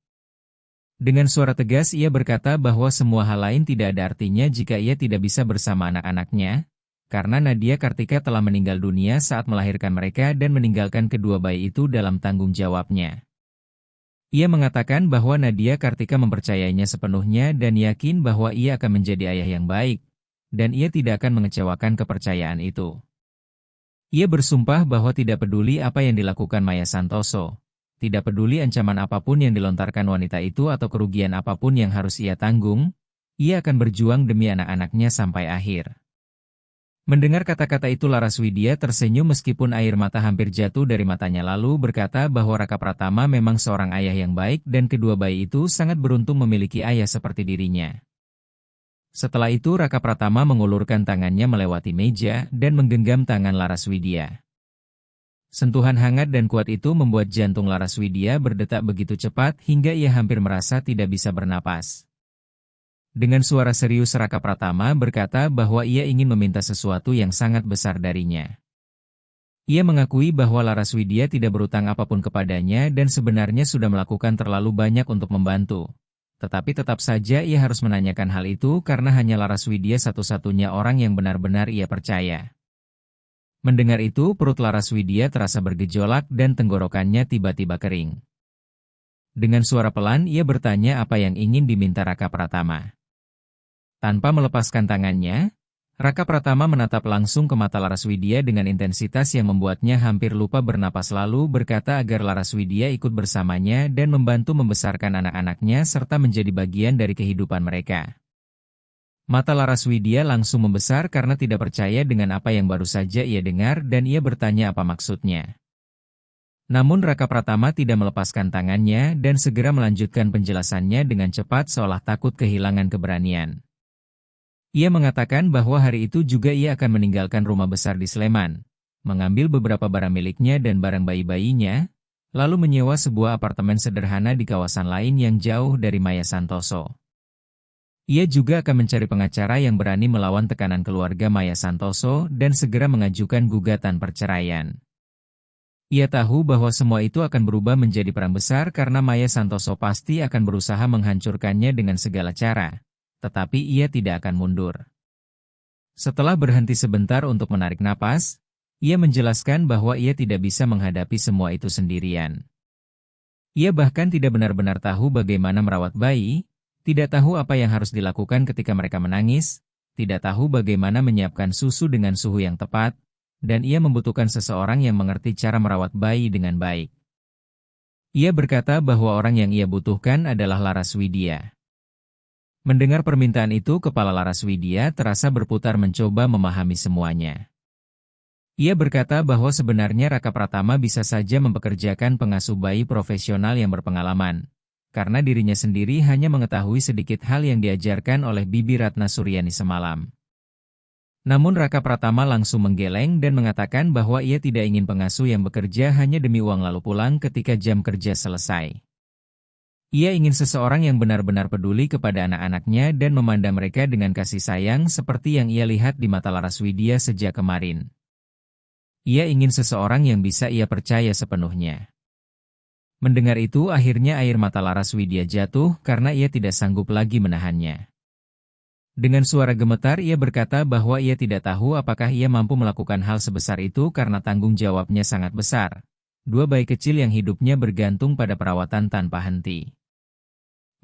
S1: Dengan suara tegas ia berkata bahwa semua hal lain tidak ada artinya jika ia tidak bisa bersama anak-anaknya, karena Nadia Kartika telah meninggal dunia saat melahirkan mereka dan meninggalkan kedua bayi itu dalam tanggung jawabnya. Ia mengatakan bahwa Nadia Kartika mempercayainya sepenuhnya dan yakin bahwa ia akan menjadi ayah yang baik, dan ia tidak akan mengecewakan kepercayaan itu. Ia bersumpah bahwa tidak peduli apa yang dilakukan Maya Santoso, tidak peduli ancaman apapun yang dilontarkan wanita itu atau kerugian apapun yang harus ia tanggung, ia akan berjuang demi anak-anaknya sampai akhir. Mendengar kata-kata itu Laraswidya tersenyum meskipun air mata hampir jatuh dari matanya lalu berkata bahwa Raka Pratama memang seorang ayah yang baik dan kedua bayi itu sangat beruntung memiliki ayah seperti dirinya. Setelah itu Raka Pratama mengulurkan tangannya melewati meja dan menggenggam tangan Laraswidya. Sentuhan hangat dan kuat itu membuat jantung Laraswidya berdetak begitu cepat hingga ia hampir merasa tidak bisa bernapas. Dengan suara serius Raka Pratama berkata bahwa ia ingin meminta sesuatu yang sangat besar darinya. Ia mengakui bahwa Laraswidya tidak berutang apapun kepadanya dan sebenarnya sudah melakukan terlalu banyak untuk membantu. Tetapi tetap saja ia harus menanyakan hal itu karena hanya Laraswidya satu-satunya orang yang benar-benar ia percaya. Mendengar itu perut Laraswidya terasa bergejolak dan tenggorokannya tiba-tiba kering. Dengan suara pelan ia bertanya apa yang ingin diminta Raka Pratama. Tanpa melepaskan tangannya, Raka Pratama menatap langsung ke mata Laraswidya dengan intensitas yang membuatnya hampir lupa bernapas lalu berkata agar Laraswidya ikut bersamanya dan membantu membesarkan anak-anaknya serta menjadi bagian dari kehidupan mereka. Mata Laraswidya langsung membesar karena tidak percaya dengan apa yang baru saja ia dengar dan ia bertanya apa maksudnya. Namun Raka Pratama tidak melepaskan tangannya dan segera melanjutkan penjelasannya dengan cepat seolah takut kehilangan keberanian. Ia mengatakan bahwa hari itu juga ia akan meninggalkan rumah besar di Sleman, mengambil beberapa barang miliknya dan barang bayi-bayinya, lalu menyewa sebuah apartemen sederhana di kawasan lain yang jauh dari Maya Santoso. Ia juga akan mencari pengacara yang berani melawan tekanan keluarga Maya Santoso dan segera mengajukan gugatan perceraian. Ia tahu bahwa semua itu akan berubah menjadi perang besar karena Maya Santoso pasti akan berusaha menghancurkannya dengan segala cara. Tetapi ia tidak akan mundur. Setelah berhenti sebentar untuk menarik napas, ia menjelaskan bahwa ia tidak bisa menghadapi semua itu sendirian. Ia bahkan tidak benar-benar tahu bagaimana merawat bayi, tidak tahu apa yang harus dilakukan ketika mereka menangis, tidak tahu bagaimana menyiapkan susu dengan suhu yang tepat, dan ia membutuhkan seseorang yang mengerti cara merawat bayi dengan baik. Ia berkata bahwa orang yang ia butuhkan adalah Laras Widya. Mendengar permintaan itu, kepala Laras Widya terasa berputar mencoba memahami semuanya. Ia berkata bahwa sebenarnya Raka Pratama bisa saja mempekerjakan pengasuh bayi profesional yang berpengalaman, karena dirinya sendiri hanya mengetahui sedikit hal yang diajarkan oleh Bibi Ratna Suryani semalam. Namun Raka Pratama langsung menggeleng dan mengatakan bahwa ia tidak ingin pengasuh yang bekerja hanya demi uang lalu pulang ketika jam kerja selesai. Ia ingin seseorang yang benar-benar peduli kepada anak-anaknya dan memandang mereka dengan kasih sayang seperti yang ia lihat di mata Laras Widya sejak kemarin. Ia ingin seseorang yang bisa ia percaya sepenuhnya. Mendengar itu, akhirnya air mata Laras Widya jatuh karena ia tidak sanggup lagi menahannya. Dengan suara gemetar ia berkata bahwa ia tidak tahu apakah ia mampu melakukan hal sebesar itu karena tanggung jawabnya sangat besar. Dua bayi kecil yang hidupnya bergantung pada perawatan tanpa henti.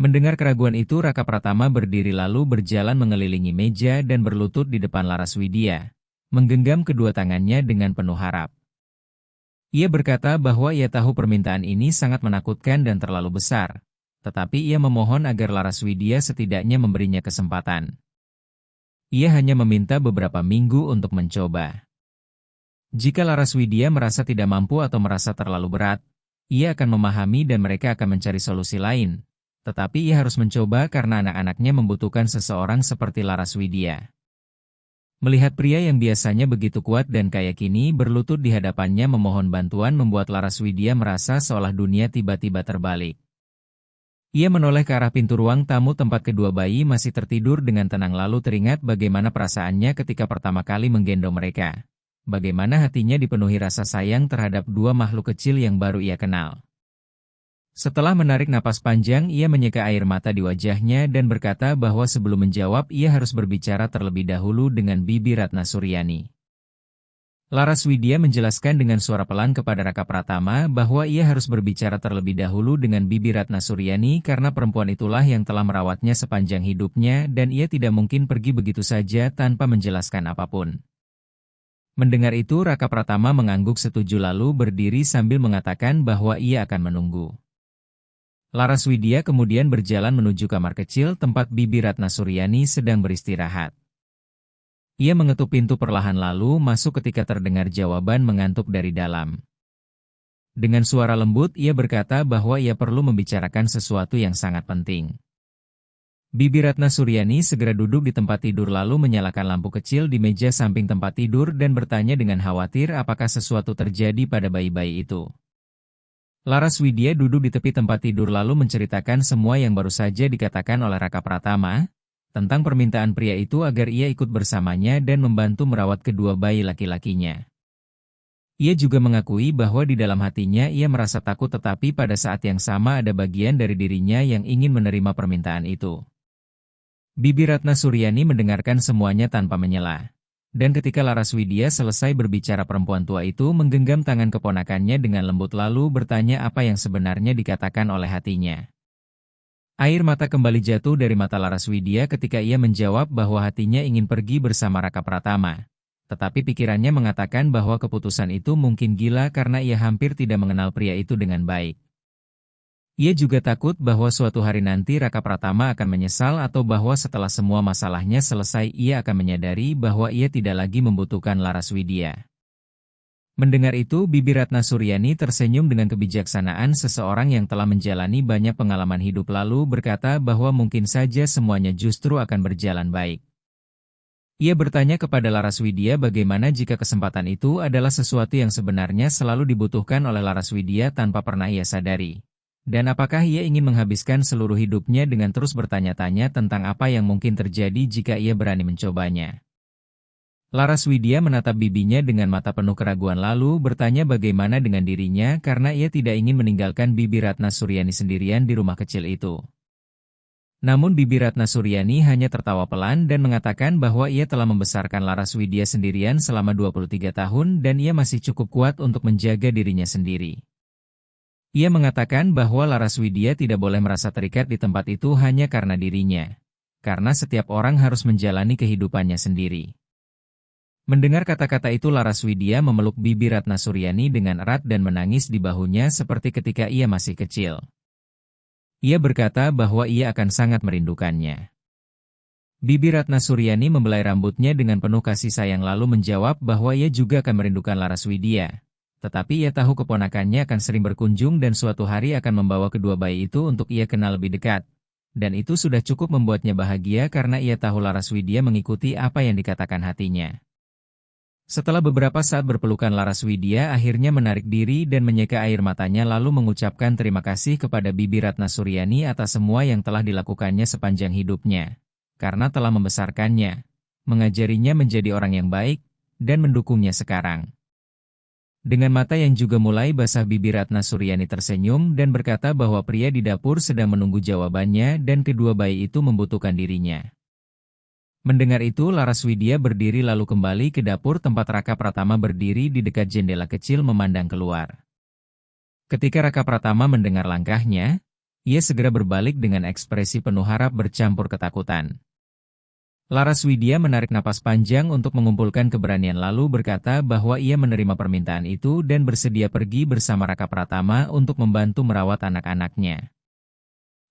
S1: Mendengar keraguan itu, Raka Pratama berdiri lalu berjalan mengelilingi meja dan berlutut di depan Laras Widya, menggenggam kedua tangannya dengan penuh harap. Ia berkata bahwa ia tahu permintaan ini sangat menakutkan dan terlalu besar, tetapi ia memohon agar Laras Widya setidaknya memberinya kesempatan. Ia hanya meminta beberapa minggu untuk mencoba. Jika Laras Widya merasa tidak mampu atau merasa terlalu berat, ia akan memahami dan mereka akan mencari solusi lain, tetapi ia harus mencoba karena anak-anaknya membutuhkan seseorang seperti Laras Widya. Melihat pria yang biasanya begitu kuat dan kaya kini berlutut di hadapannya memohon bantuan membuat Laras Widya merasa seolah dunia tiba-tiba terbalik. Ia menoleh ke arah pintu ruang tamu tempat kedua bayi masih tertidur dengan tenang lalu teringat bagaimana perasaannya ketika pertama kali menggendong mereka. Bagaimana hatinya dipenuhi rasa sayang terhadap dua makhluk kecil yang baru ia kenal. Setelah menarik napas panjang, ia menyeka air mata di wajahnya dan berkata bahwa sebelum menjawab ia harus berbicara terlebih dahulu dengan Bibi Ratna Suryani. Laras Widya menjelaskan dengan suara pelan kepada Raka Pratama bahwa ia harus berbicara terlebih dahulu dengan Bibi Ratna Suryani karena perempuan itulah yang telah merawatnya sepanjang hidupnya dan ia tidak mungkin pergi begitu saja tanpa menjelaskan apapun. Mendengar itu, Raka Pratama mengangguk setuju lalu berdiri sambil mengatakan bahwa ia akan menunggu. Laras Widya kemudian berjalan menuju kamar kecil tempat Bibi Ratna Suryani sedang beristirahat. Ia mengetuk pintu perlahan lalu masuk ketika terdengar jawaban mengantuk dari dalam. Dengan suara lembut ia berkata bahwa ia perlu membicarakan sesuatu yang sangat penting. Bibi Ratna Suryani segera duduk di tempat tidur lalu menyalakan lampu kecil di meja samping tempat tidur dan bertanya dengan khawatir apakah sesuatu terjadi pada bayi-bayi itu. Laras Widya duduk di tepi tempat tidur lalu menceritakan semua yang baru saja dikatakan oleh Raka Pratama, tentang permintaan pria itu agar ia ikut bersamanya dan membantu merawat kedua bayi laki-lakinya. Ia juga mengakui bahwa di dalam hatinya ia merasa takut tetapi pada saat yang sama ada bagian dari dirinya yang ingin menerima permintaan itu. Bibi Ratna Suryani mendengarkan semuanya tanpa menyela. Dan ketika Laras Widya selesai berbicara perempuan tua itu menggenggam tangan keponakannya dengan lembut lalu bertanya apa yang sebenarnya dikatakan oleh hatinya. Air mata kembali jatuh dari mata Laras Widya ketika ia menjawab bahwa hatinya ingin pergi bersama Raka Pratama. Tetapi pikirannya mengatakan bahwa keputusan itu mungkin gila karena ia hampir tidak mengenal pria itu dengan baik. Ia juga takut bahwa suatu hari nanti Raka Pratama akan menyesal atau bahwa setelah semua masalahnya selesai ia akan menyadari bahwa ia tidak lagi membutuhkan Laras Widya. Mendengar itu, Bibi Ratna Suryani tersenyum dengan kebijaksanaan seseorang yang telah menjalani banyak pengalaman hidup lalu berkata bahwa mungkin saja semuanya justru akan berjalan baik. Ia bertanya kepada Laras Widya bagaimana jika kesempatan itu adalah sesuatu yang sebenarnya selalu dibutuhkan oleh Laras Widya tanpa pernah ia sadari. Dan apakah ia ingin menghabiskan seluruh hidupnya dengan terus bertanya-tanya tentang apa yang mungkin terjadi jika ia berani mencobanya. Laras Widya menatap bibinya dengan mata penuh keraguan lalu bertanya bagaimana dengan dirinya karena ia tidak ingin meninggalkan Bibi Ratna Suryani sendirian di rumah kecil itu. Namun Bibi Ratna Suryani hanya tertawa pelan dan mengatakan bahwa ia telah membesarkan Laras Widya sendirian selama 23 tahun dan ia masih cukup kuat untuk menjaga dirinya sendiri. Ia mengatakan bahwa Laras Widya tidak boleh merasa terikat di tempat itu hanya karena dirinya. Karena setiap orang harus menjalani kehidupannya sendiri. Mendengar kata-kata itu Laras Widya memeluk Bibi Ratna Suryani dengan erat dan menangis di bahunya seperti ketika ia masih kecil. Ia berkata bahwa ia akan sangat merindukannya. Bibi Ratna Suryani membelai rambutnya dengan penuh kasih sayang lalu menjawab bahwa ia juga akan merindukan Laras Widya. Tetapi ia tahu keponakannya akan sering berkunjung dan suatu hari akan membawa kedua bayi itu untuk ia kenal lebih dekat. Dan itu sudah cukup membuatnya bahagia karena ia tahu Laras Widya mengikuti apa yang dikatakan hatinya. Setelah beberapa saat berpelukan Laras Widya akhirnya menarik diri dan menyeka air matanya lalu mengucapkan terima kasih kepada Bibi Ratna Suryani atas semua yang telah dilakukannya sepanjang hidupnya. Karena telah membesarkannya, mengajarinya menjadi orang yang baik, dan mendukungnya sekarang. Dengan mata yang juga mulai basah Bibi Ratna Suryani tersenyum dan berkata bahwa pria di dapur sedang menunggu jawabannya dan kedua bayi itu membutuhkan dirinya. Mendengar itu Laras Widya berdiri lalu kembali ke dapur tempat Raka Pratama berdiri di dekat jendela kecil memandang keluar. Ketika Raka Pratama mendengar langkahnya, ia segera berbalik dengan ekspresi penuh harap bercampur ketakutan. Laras Widya menarik napas panjang untuk mengumpulkan keberanian lalu berkata bahwa ia menerima permintaan itu dan bersedia pergi bersama Raka Pratama untuk membantu merawat anak-anaknya.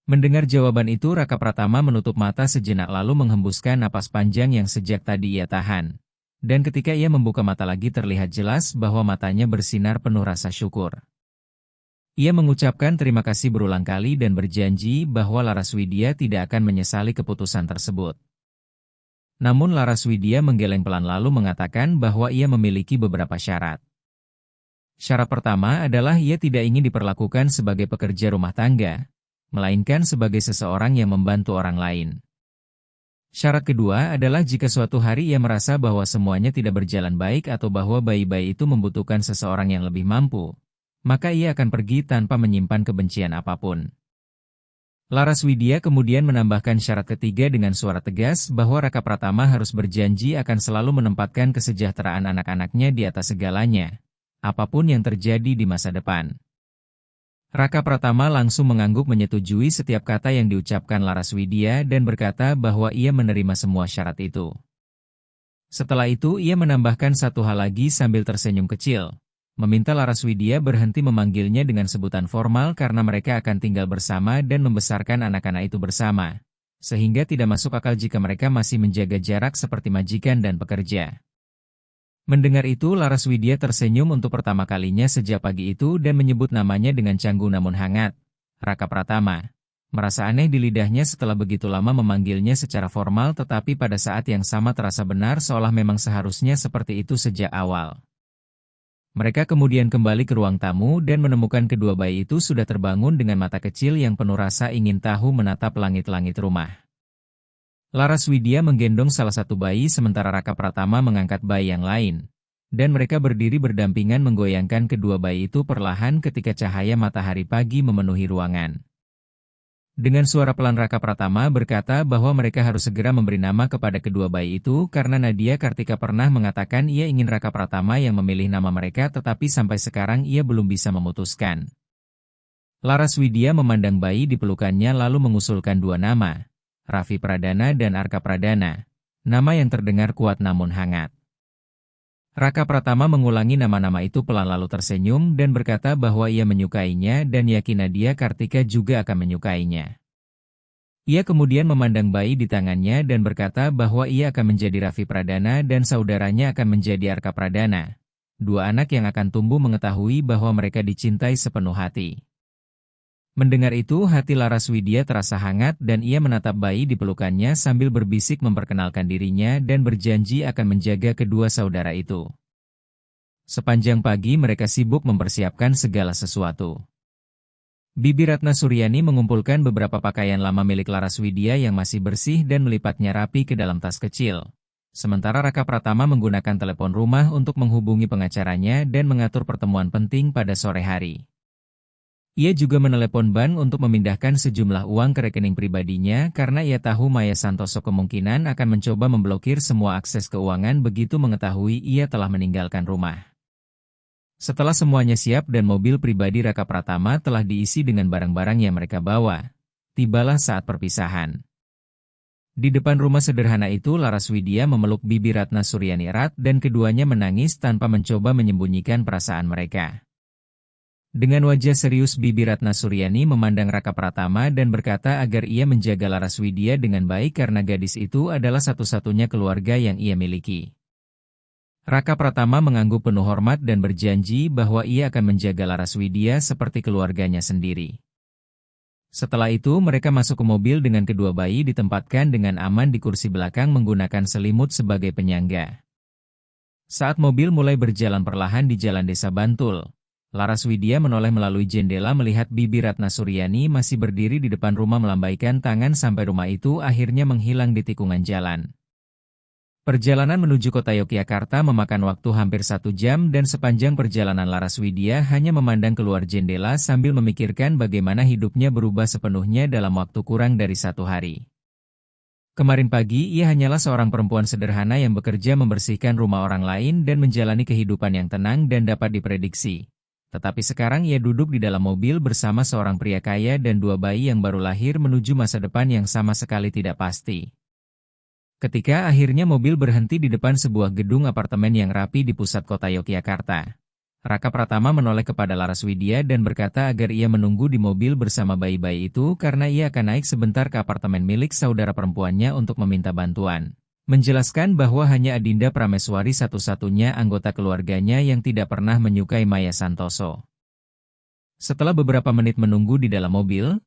S1: Mendengar jawaban itu Raka Pratama menutup mata sejenak lalu menghembuskan napas panjang yang sejak tadi ia tahan. Dan ketika ia membuka mata lagi terlihat jelas bahwa matanya bersinar penuh rasa syukur. Ia mengucapkan terima kasih berulang kali dan berjanji bahwa Laras Widya tidak akan menyesali keputusan tersebut. Namun Laras Widya menggeleng pelan lalu mengatakan bahwa ia memiliki beberapa syarat. Syarat pertama adalah ia tidak ingin diperlakukan sebagai pekerja rumah tangga, melainkan sebagai seseorang yang membantu orang lain. Syarat kedua adalah jika suatu hari ia merasa bahwa semuanya tidak berjalan baik atau bahwa bayi-bayi itu membutuhkan seseorang yang lebih mampu, maka ia akan pergi tanpa menyimpan kebencian apapun. Laras Widya kemudian menambahkan syarat ketiga dengan suara tegas bahwa Raka Pratama harus berjanji akan selalu menempatkan kesejahteraan anak-anaknya di atas segalanya, apapun yang terjadi di masa depan. Raka Pratama langsung mengangguk menyetujui setiap kata yang diucapkan Laras Widya dan berkata bahwa ia menerima semua syarat itu. Setelah itu ia menambahkan satu hal lagi sambil tersenyum kecil, meminta Laras Widya berhenti memanggilnya dengan sebutan formal karena mereka akan tinggal bersama dan membesarkan anak-anak itu bersama, sehingga tidak masuk akal jika mereka masih menjaga jarak seperti majikan dan pekerja. Mendengar itu Laras Widya tersenyum untuk pertama kalinya sejak pagi itu dan menyebut namanya dengan canggung namun hangat, Raka Pratama. Merasa aneh di lidahnya setelah begitu lama memanggilnya secara formal tetapi pada saat yang sama terasa benar seolah memang seharusnya seperti itu sejak awal. Mereka kemudian kembali ke ruang tamu dan menemukan kedua bayi itu sudah terbangun dengan mata kecil yang penuh rasa ingin tahu menatap langit-langit rumah. Laras Widya menggendong salah satu bayi sementara Raka Pratama mengangkat bayi yang lain. Dan mereka berdiri berdampingan menggoyangkan kedua bayi itu perlahan ketika cahaya matahari pagi memenuhi ruangan. Dengan suara pelan Raka Pratama berkata bahwa mereka harus segera memberi nama kepada kedua bayi itu karena Nadia Kartika pernah mengatakan ia ingin Raka Pratama yang memilih nama mereka tetapi sampai sekarang ia belum bisa memutuskan. Laras Widya memandang bayi di pelukannya lalu mengusulkan dua nama. Raffi Pradana dan Arka Pradana, nama yang terdengar kuat namun hangat. Raka Pratama mengulangi nama-nama itu pelan lalu tersenyum dan berkata bahwa ia menyukainya dan yakin Nadia Kartika juga akan menyukainya. Ia kemudian memandang bayi di tangannya dan berkata bahwa ia akan menjadi Raffi Pradana dan saudaranya akan menjadi Arka Pradana. Dua anak yang akan tumbuh mengetahui bahwa mereka dicintai sepenuh hati. Mendengar itu hati Laras Widya terasa hangat dan ia menatap bayi di pelukannya sambil berbisik memperkenalkan dirinya dan berjanji akan menjaga kedua saudara itu. Sepanjang pagi mereka sibuk mempersiapkan segala sesuatu. Bibi Ratna Suryani mengumpulkan beberapa pakaian lama milik Laras Widya yang masih bersih dan melipatnya rapi ke dalam tas kecil. Sementara Raka Pratama menggunakan telepon rumah untuk menghubungi pengacaranya dan mengatur pertemuan penting pada sore hari. Ia juga menelepon bank untuk memindahkan sejumlah uang ke rekening pribadinya karena ia tahu Maya Santoso kemungkinan akan mencoba memblokir semua akses keuangan begitu mengetahui ia telah meninggalkan rumah. Setelah semuanya siap dan mobil pribadi Raka Pratama telah diisi dengan barang-barang yang mereka bawa, tibalah saat perpisahan. Di depan rumah sederhana itu Laras Widya memeluk Bibi Ratna Suryani erat dan keduanya menangis tanpa mencoba menyembunyikan perasaan mereka. Dengan wajah serius Bibi Ratna Suryani memandang Raka Pratama dan berkata agar ia menjaga Laras Widya dengan baik karena gadis itu adalah satu-satunya keluarga yang ia miliki. Raka Pratama mengangguk penuh hormat dan berjanji bahwa ia akan menjaga Laras Widya seperti keluarganya sendiri. Setelah itu mereka masuk ke mobil dengan kedua bayi ditempatkan dengan aman di kursi belakang menggunakan selimut sebagai penyangga. Saat mobil mulai berjalan perlahan di jalan desa Bantul, Laras Widya menoleh melalui jendela melihat Bibi Ratna Suryani masih berdiri di depan rumah melambaikan tangan sampai rumah itu akhirnya menghilang di tikungan jalan. Perjalanan menuju kota Yogyakarta memakan waktu hampir 1 jam dan sepanjang perjalanan Laras Widya hanya memandang keluar jendela sambil memikirkan bagaimana hidupnya berubah sepenuhnya dalam waktu kurang dari 1 hari. Kemarin pagi ia hanyalah seorang perempuan sederhana yang bekerja membersihkan rumah orang lain dan menjalani kehidupan yang tenang dan dapat diprediksi. Tetapi sekarang ia duduk di dalam mobil bersama seorang pria kaya dan 2 bayi yang baru lahir menuju masa depan yang sama sekali tidak pasti. Ketika akhirnya mobil berhenti di depan sebuah gedung apartemen yang rapi di pusat kota Yogyakarta, Raka Pratama menoleh kepada Laras Widya dan berkata agar ia menunggu di mobil bersama bayi-bayi itu karena ia akan naik sebentar ke apartemen milik saudara perempuannya untuk meminta bantuan. Menjelaskan bahwa hanya Adinda Prameswari satu-satunya anggota keluarganya yang tidak pernah menyukai Maya Santoso. Setelah beberapa menit menunggu di dalam mobil,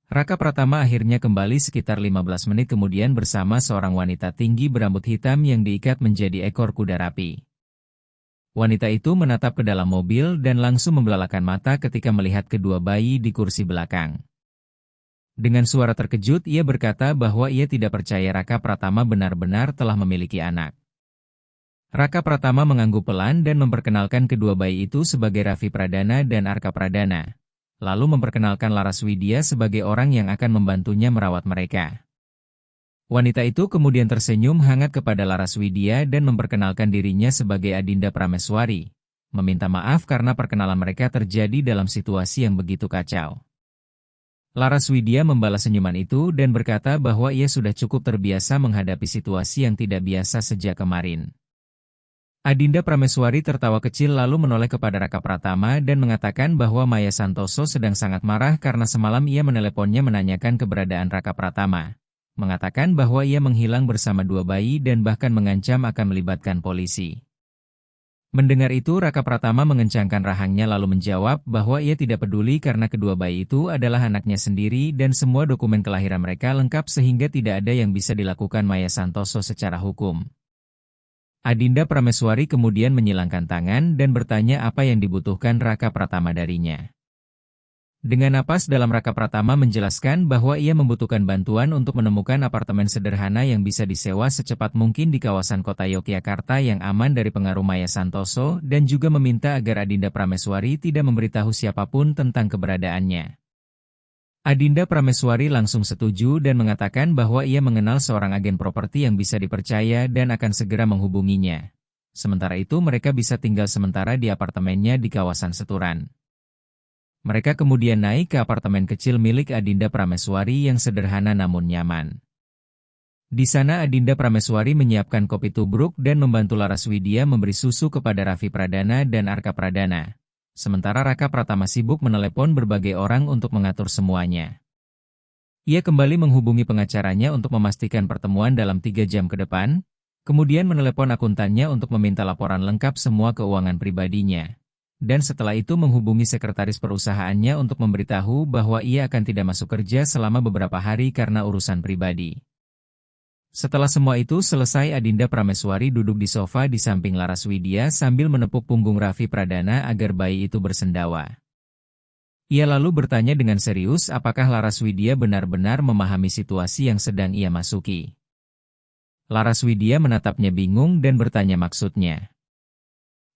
S1: Raka Pratama akhirnya kembali sekitar 15 menit kemudian bersama seorang wanita tinggi berambut hitam yang diikat menjadi ekor kuda rapi. Wanita itu menatap ke dalam mobil dan langsung membelalakan mata ketika melihat kedua bayi di kursi belakang. Dengan suara terkejut ia berkata bahwa ia tidak percaya Raka Pratama benar-benar telah memiliki anak. Raka Pratama mengangguk pelan dan memperkenalkan kedua bayi itu sebagai Raffi Pradana dan Arka Pradana. Lalu memperkenalkan Laras Widya sebagai orang yang akan membantunya merawat mereka. Wanita itu kemudian tersenyum hangat kepada Laras Widya dan memperkenalkan dirinya sebagai Adinda Prameswari. Meminta maaf karena perkenalan mereka terjadi dalam situasi yang begitu kacau. Laras Widya membalas senyuman itu dan berkata bahwa ia sudah cukup terbiasa menghadapi situasi yang tidak biasa sejak kemarin. Adinda Prameswari tertawa kecil lalu menoleh kepada Raka Pratama dan mengatakan bahwa Maya Santoso sedang sangat marah karena semalam ia meneleponnya menanyakan keberadaan Raka Pratama. Mengatakan bahwa ia menghilang bersama 2 bayi dan bahkan mengancam akan melibatkan polisi. Mendengar itu Raka Pratama mengencangkan rahangnya lalu menjawab bahwa ia tidak peduli karena kedua bayi itu adalah anaknya sendiri dan semua dokumen kelahiran mereka lengkap sehingga tidak ada yang bisa dilakukan Maya Santoso secara hukum. Adinda Prameswari kemudian menyilangkan tangan dan bertanya apa yang dibutuhkan Raka Pratama darinya. Dengan napas dalam Raka Pratama menjelaskan bahwa ia membutuhkan bantuan untuk menemukan apartemen sederhana yang bisa disewa secepat mungkin di kawasan kota Yogyakarta yang aman dari pengaruh Maya Santoso dan juga meminta agar Adinda Prameswari tidak memberitahu siapapun tentang keberadaannya. Adinda Prameswari langsung setuju dan mengatakan bahwa ia mengenal seorang agen properti yang bisa dipercaya dan akan segera menghubunginya. Sementara itu mereka bisa tinggal sementara di apartemennya di kawasan Seturan. Mereka kemudian naik ke apartemen kecil milik Adinda Prameswari yang sederhana namun nyaman. Di sana Adinda Prameswari menyiapkan kopi tubruk dan membantu Laras Widya memberi susu kepada Raffi Pradana dan Arka Pradana. Sementara Raka Pratama sibuk menelepon berbagai orang untuk mengatur semuanya. Ia kembali menghubungi pengacaranya untuk memastikan pertemuan dalam 3 jam ke depan, kemudian menelepon akuntannya untuk meminta laporan lengkap semua keuangan pribadinya. Dan setelah itu menghubungi sekretaris perusahaannya untuk memberitahu bahwa ia akan tidak masuk kerja selama beberapa hari karena urusan pribadi. Setelah semua itu selesai Adinda Prameswari duduk di sofa di samping Laras Widya sambil menepuk punggung Raffi Pradana agar bayi itu bersendawa. Ia lalu bertanya dengan serius apakah Laras Widya benar-benar memahami situasi yang sedang ia masuki. Laraswidya menatapnya bingung dan bertanya maksudnya.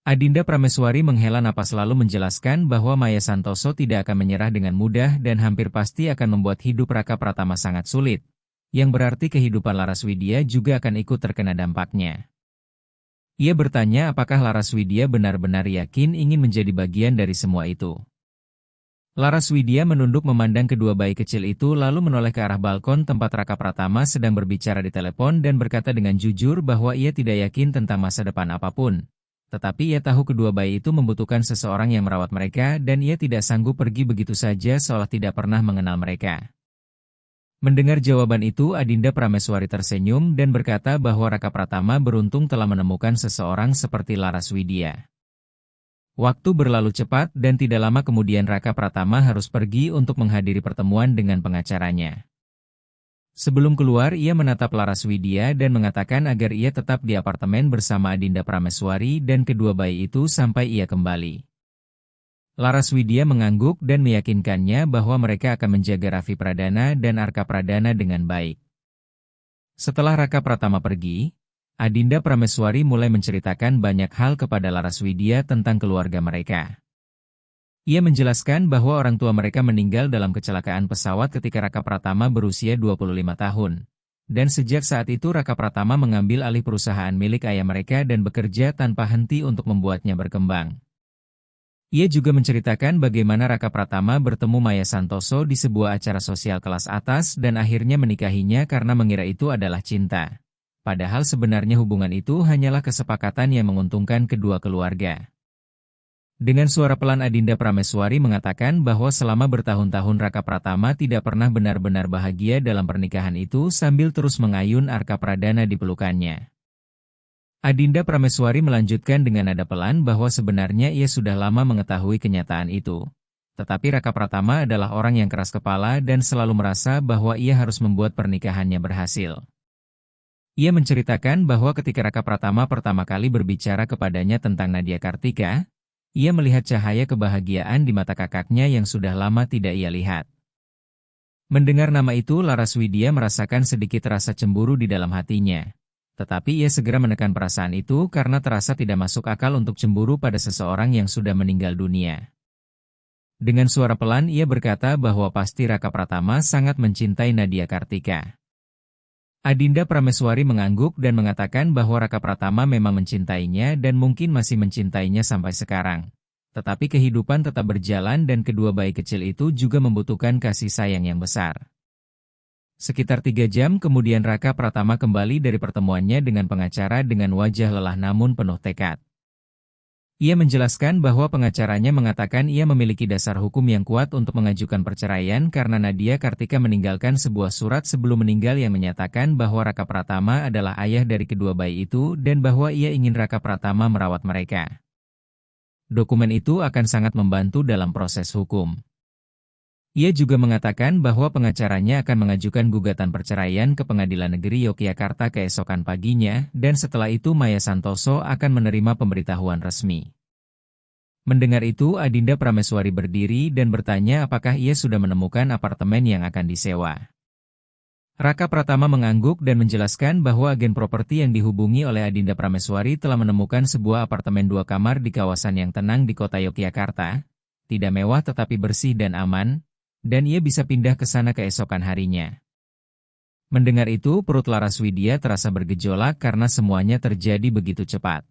S1: Adinda Prameswari menghela napas lalu menjelaskan bahwa Maya Santoso tidak akan menyerah dengan mudah dan hampir pasti akan membuat hidup Raka Pratama sangat sulit, yang berarti kehidupan Laraswidya juga akan ikut terkena dampaknya. Ia bertanya apakah Laraswidya benar-benar yakin ingin menjadi bagian dari semua itu. Laraswidya menunduk memandang kedua bayi kecil itu lalu menoleh ke arah balkon tempat Raka Pratama sedang berbicara di telepon dan berkata dengan jujur bahwa ia tidak yakin tentang masa depan apapun. Tetapi ia tahu kedua bayi itu membutuhkan seseorang yang merawat mereka dan ia tidak sanggup pergi begitu saja seolah tidak pernah mengenal mereka. Mendengar jawaban itu, Adinda Prameswari tersenyum dan berkata bahwa Raka Pratama beruntung telah menemukan seseorang seperti Laraswidya. Waktu berlalu cepat dan tidak lama kemudian Raka Pratama harus pergi untuk menghadiri pertemuan dengan pengacaranya. Sebelum keluar, ia menatap Laraswidya dan mengatakan agar ia tetap di apartemen bersama Adinda Prameswari dan kedua bayi itu sampai ia kembali. Laraswidya mengangguk dan meyakinkannya bahwa mereka akan menjaga Raffi Pradana dan Arka Pradana dengan baik. Setelah Raka Pratama pergi, Adinda Prameswari mulai menceritakan banyak hal kepada Laraswidya tentang keluarga mereka. Ia menjelaskan bahwa orang tua mereka meninggal dalam kecelakaan pesawat ketika Raka Pratama berusia 25 tahun. Dan sejak saat itu Raka Pratama mengambil alih perusahaan milik ayah mereka dan bekerja tanpa henti untuk membuatnya berkembang. Ia juga menceritakan bagaimana Raka Pratama bertemu Maya Santoso di sebuah acara sosial kelas atas dan akhirnya menikahinya karena mengira itu adalah cinta. Padahal sebenarnya hubungan itu hanyalah kesepakatan yang menguntungkan kedua keluarga. Dengan suara pelan Adinda Prameswari mengatakan bahwa selama bertahun-tahun Raka Pratama tidak pernah benar-benar bahagia dalam pernikahan itu sambil terus mengayun Arka Pradana di pelukannya. Adinda Prameswari melanjutkan dengan nada pelan bahwa sebenarnya ia sudah lama mengetahui kenyataan itu. Tetapi Raka Pratama adalah orang yang keras kepala dan selalu merasa bahwa ia harus membuat pernikahannya berhasil. Ia menceritakan bahwa ketika Raka Pratama pertama kali berbicara kepadanya tentang Nadia Kartika, ia melihat cahaya kebahagiaan di mata kakaknya yang sudah lama tidak ia lihat. Mendengar nama itu, Laraswidya merasakan sedikit rasa cemburu di dalam hatinya. Tetapi ia segera menekan perasaan itu karena terasa tidak masuk akal untuk cemburu pada seseorang yang sudah meninggal dunia. Dengan suara pelan ia berkata bahwa pasti Raka Pratama sangat mencintai Nadia Kartika. Adinda Prameswari mengangguk dan mengatakan bahwa Raka Pratama memang mencintainya dan mungkin masih mencintainya sampai sekarang. Tetapi kehidupan tetap berjalan dan kedua bayi kecil itu juga membutuhkan kasih sayang yang besar. Sekitar 3 jam kemudian Raka Pratama kembali dari pertemuannya dengan pengacara dengan wajah lelah namun penuh tekad. Ia menjelaskan bahwa pengacaranya mengatakan ia memiliki dasar hukum yang kuat untuk mengajukan perceraian karena Nadia Kartika meninggalkan sebuah surat sebelum meninggal yang menyatakan bahwa Raka Pratama adalah ayah dari kedua bayi itu dan bahwa ia ingin Raka Pratama merawat mereka. Dokumen itu akan sangat membantu dalam proses hukum. Ia juga mengatakan bahwa pengacaranya akan mengajukan gugatan perceraian ke Pengadilan Negeri Yogyakarta keesokan paginya, dan setelah itu Maya Santoso akan menerima pemberitahuan resmi. Mendengar itu, Adinda Prameswari berdiri dan bertanya apakah ia sudah menemukan apartemen yang akan disewa. Raka Pratama mengangguk dan menjelaskan bahwa agen properti yang dihubungi oleh Adinda Prameswari telah menemukan sebuah apartemen 2 kamar di kawasan yang tenang di kota Yogyakarta, tidak mewah tetapi bersih dan aman, dan ia bisa pindah ke sana keesokan harinya. Mendengar itu, perut Laraswidya terasa bergejolak karena semuanya terjadi begitu cepat.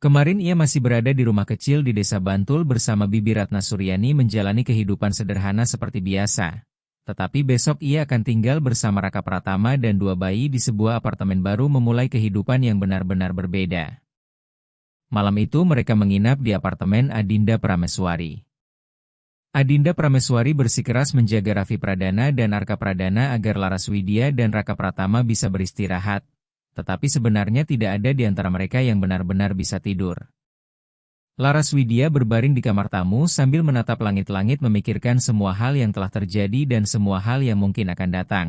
S1: Kemarin ia masih berada di rumah kecil di Desa Bantul bersama Bibi Ratna Suryani menjalani kehidupan sederhana seperti biasa. Tetapi besok ia akan tinggal bersama Raka Pratama dan 2 bayi di sebuah apartemen baru memulai kehidupan yang benar-benar berbeda. Malam itu mereka menginap di apartemen Adinda Prameswari. Adinda Prameswari bersikeras menjaga Raffi Pradana dan Arka Pradana agar Laraswidya dan Raka Pratama bisa beristirahat. Tetapi sebenarnya tidak ada di antara mereka yang benar-benar bisa tidur. Laraswidya berbaring di kamar tamu sambil menatap langit-langit memikirkan semua hal yang telah terjadi dan semua hal yang mungkin akan datang.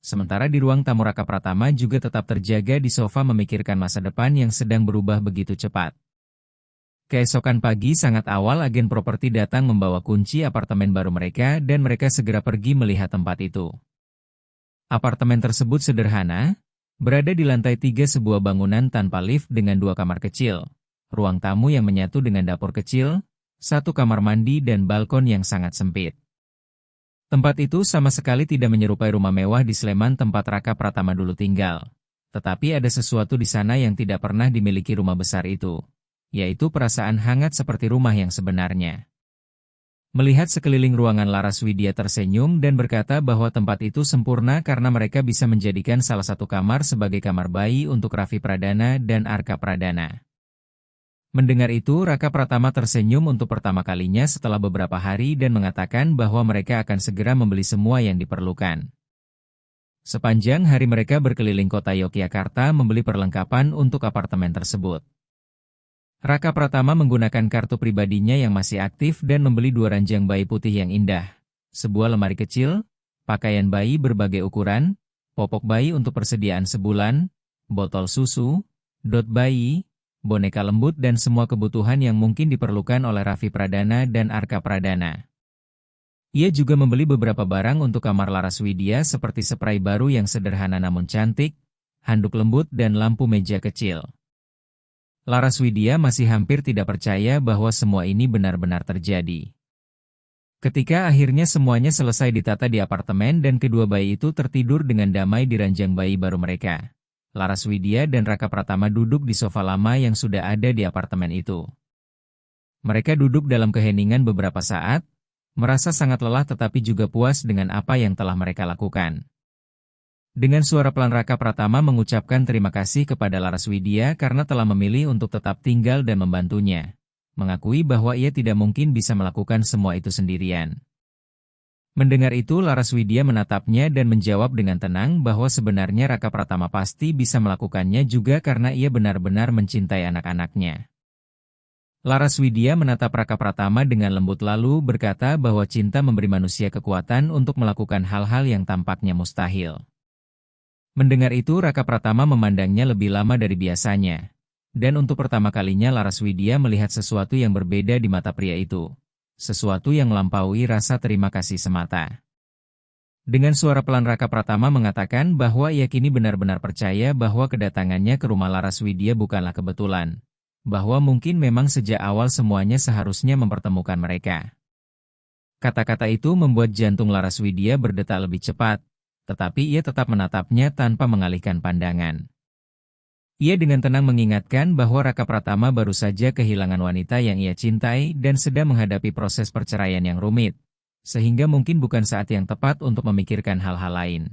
S1: Sementara di ruang tamu Raka Pratama juga tetap terjaga di sofa memikirkan masa depan yang sedang berubah begitu cepat. Keesokan pagi sangat awal agen properti datang membawa kunci apartemen baru mereka dan mereka segera pergi melihat tempat itu. Apartemen tersebut sederhana, Berada di lantai 3 sebuah bangunan tanpa lift dengan 2 kamar kecil, ruang tamu yang menyatu dengan dapur kecil, 1 kamar mandi dan balkon yang sangat sempit. Tempat itu sama sekali tidak menyerupai rumah mewah di Sleman tempat Raka Pratama dulu tinggal. Tetapi ada sesuatu di sana yang tidak pernah dimiliki rumah besar itu, yaitu perasaan hangat seperti rumah yang sebenarnya. Melihat sekeliling ruangan, Laras Widya tersenyum dan berkata bahwa tempat itu sempurna karena mereka bisa menjadikan salah satu kamar sebagai kamar bayi untuk Raffi Pradana dan Arka Pradana. Mendengar itu, Raka Pratama tersenyum untuk pertama kalinya setelah beberapa hari dan mengatakan bahwa mereka akan segera membeli semua yang diperlukan. Sepanjang hari mereka berkeliling kota Yogyakarta membeli perlengkapan untuk apartemen tersebut. Raka Pratama menggunakan kartu pribadinya yang masih aktif dan membeli 2 ranjang bayi putih yang indah, sebuah lemari kecil, pakaian bayi berbagai ukuran, popok bayi untuk persediaan sebulan, botol susu, dot bayi, boneka lembut dan semua kebutuhan yang mungkin diperlukan oleh Raffi Pradana dan Arka Pradana. Ia juga membeli beberapa barang untuk kamar Laras Widya seperti spray baru yang sederhana namun cantik, handuk lembut dan lampu meja kecil. Laras Widya masih hampir tidak percaya bahwa semua ini benar-benar terjadi. Ketika akhirnya semuanya selesai ditata di apartemen dan kedua bayi itu tertidur dengan damai di ranjang bayi baru mereka, Laras Widya dan Raka Pratama duduk di sofa lama yang sudah ada di apartemen itu. Mereka duduk dalam keheningan beberapa saat, merasa sangat lelah tetapi juga puas dengan apa yang telah mereka lakukan. Dengan suara pelan Raka Pratama mengucapkan terima kasih kepada Laras Widya karena telah memilih untuk tetap tinggal dan membantunya, mengakui bahwa ia tidak mungkin bisa melakukan semua itu sendirian. Mendengar itu, Laras Widya menatapnya dan menjawab dengan tenang bahwa sebenarnya Raka Pratama pasti bisa melakukannya juga karena ia benar-benar mencintai anak-anaknya. Laras Widya menatap Raka Pratama dengan lembut lalu berkata bahwa cinta memberi manusia kekuatan untuk melakukan hal-hal yang tampaknya mustahil. Mendengar itu, Raka Pratama memandangnya lebih lama dari biasanya. Dan untuk pertama kalinya Laras Widya melihat sesuatu yang berbeda di mata pria itu. Sesuatu yang melampaui rasa terima kasih semata. Dengan suara pelan Raka Pratama mengatakan bahwa ia kini benar-benar percaya bahwa kedatangannya ke rumah Laras Widya bukanlah kebetulan. Bahwa mungkin memang sejak awal semuanya seharusnya mempertemukan mereka. Kata-kata itu membuat jantung Laras Widya berdetak lebih cepat. Tetapi ia tetap menatapnya tanpa mengalihkan pandangan. Ia dengan tenang mengingatkan bahwa Raka Pratama baru saja kehilangan wanita yang ia cintai dan sedang menghadapi proses perceraian yang rumit, sehingga mungkin bukan saat yang tepat untuk memikirkan hal-hal lain.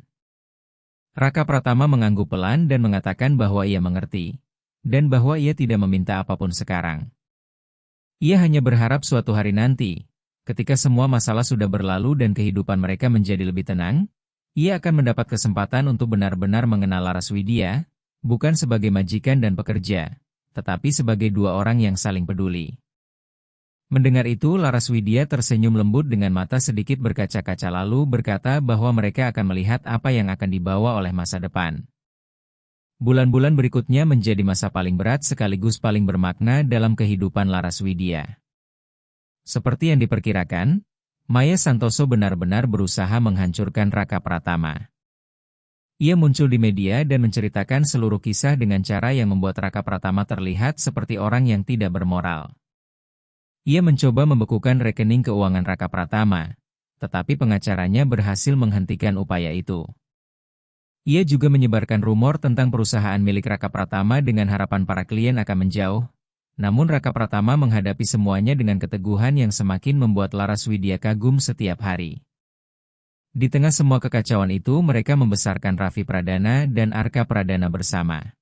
S1: Raka Pratama mengangguk pelan dan mengatakan bahwa ia mengerti, dan bahwa ia tidak meminta apapun sekarang. Ia hanya berharap suatu hari nanti, ketika semua masalah sudah berlalu dan kehidupan mereka menjadi lebih tenang, ia akan mendapat kesempatan untuk benar-benar mengenal Laras Widya, bukan sebagai majikan dan pekerja, tetapi sebagai 2 orang yang saling peduli. Mendengar itu, Laras Widya tersenyum lembut dengan mata sedikit berkaca-kaca lalu berkata bahwa mereka akan melihat apa yang akan dibawa oleh masa depan. Bulan-bulan berikutnya menjadi masa paling berat sekaligus paling bermakna dalam kehidupan Laras Widya. Seperti yang diperkirakan, Maya Santoso benar-benar berusaha menghancurkan Raka Pratama. Ia muncul di media dan menceritakan seluruh kisah dengan cara yang membuat Raka Pratama terlihat seperti orang yang tidak bermoral. Ia mencoba membekukan rekening keuangan Raka Pratama, tetapi pengacaranya berhasil menghentikan upaya itu. Ia juga menyebarkan rumor tentang perusahaan milik Raka Pratama dengan harapan para klien akan menjauh. Namun Raka Pratama menghadapi semuanya dengan keteguhan yang semakin membuat Laras Widya kagum setiap hari. Di tengah semua kekacauan itu mereka membesarkan Raffi Pradana dan Arka Pradana bersama.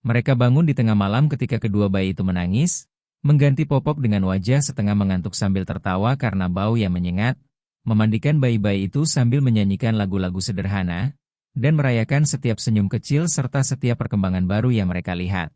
S1: Mereka bangun di tengah malam ketika kedua bayi itu menangis, mengganti popok dengan wajah setengah mengantuk sambil tertawa karena bau yang menyengat, memandikan bayi-bayi itu sambil menyanyikan lagu-lagu sederhana, dan merayakan setiap senyum kecil serta setiap perkembangan baru yang mereka lihat.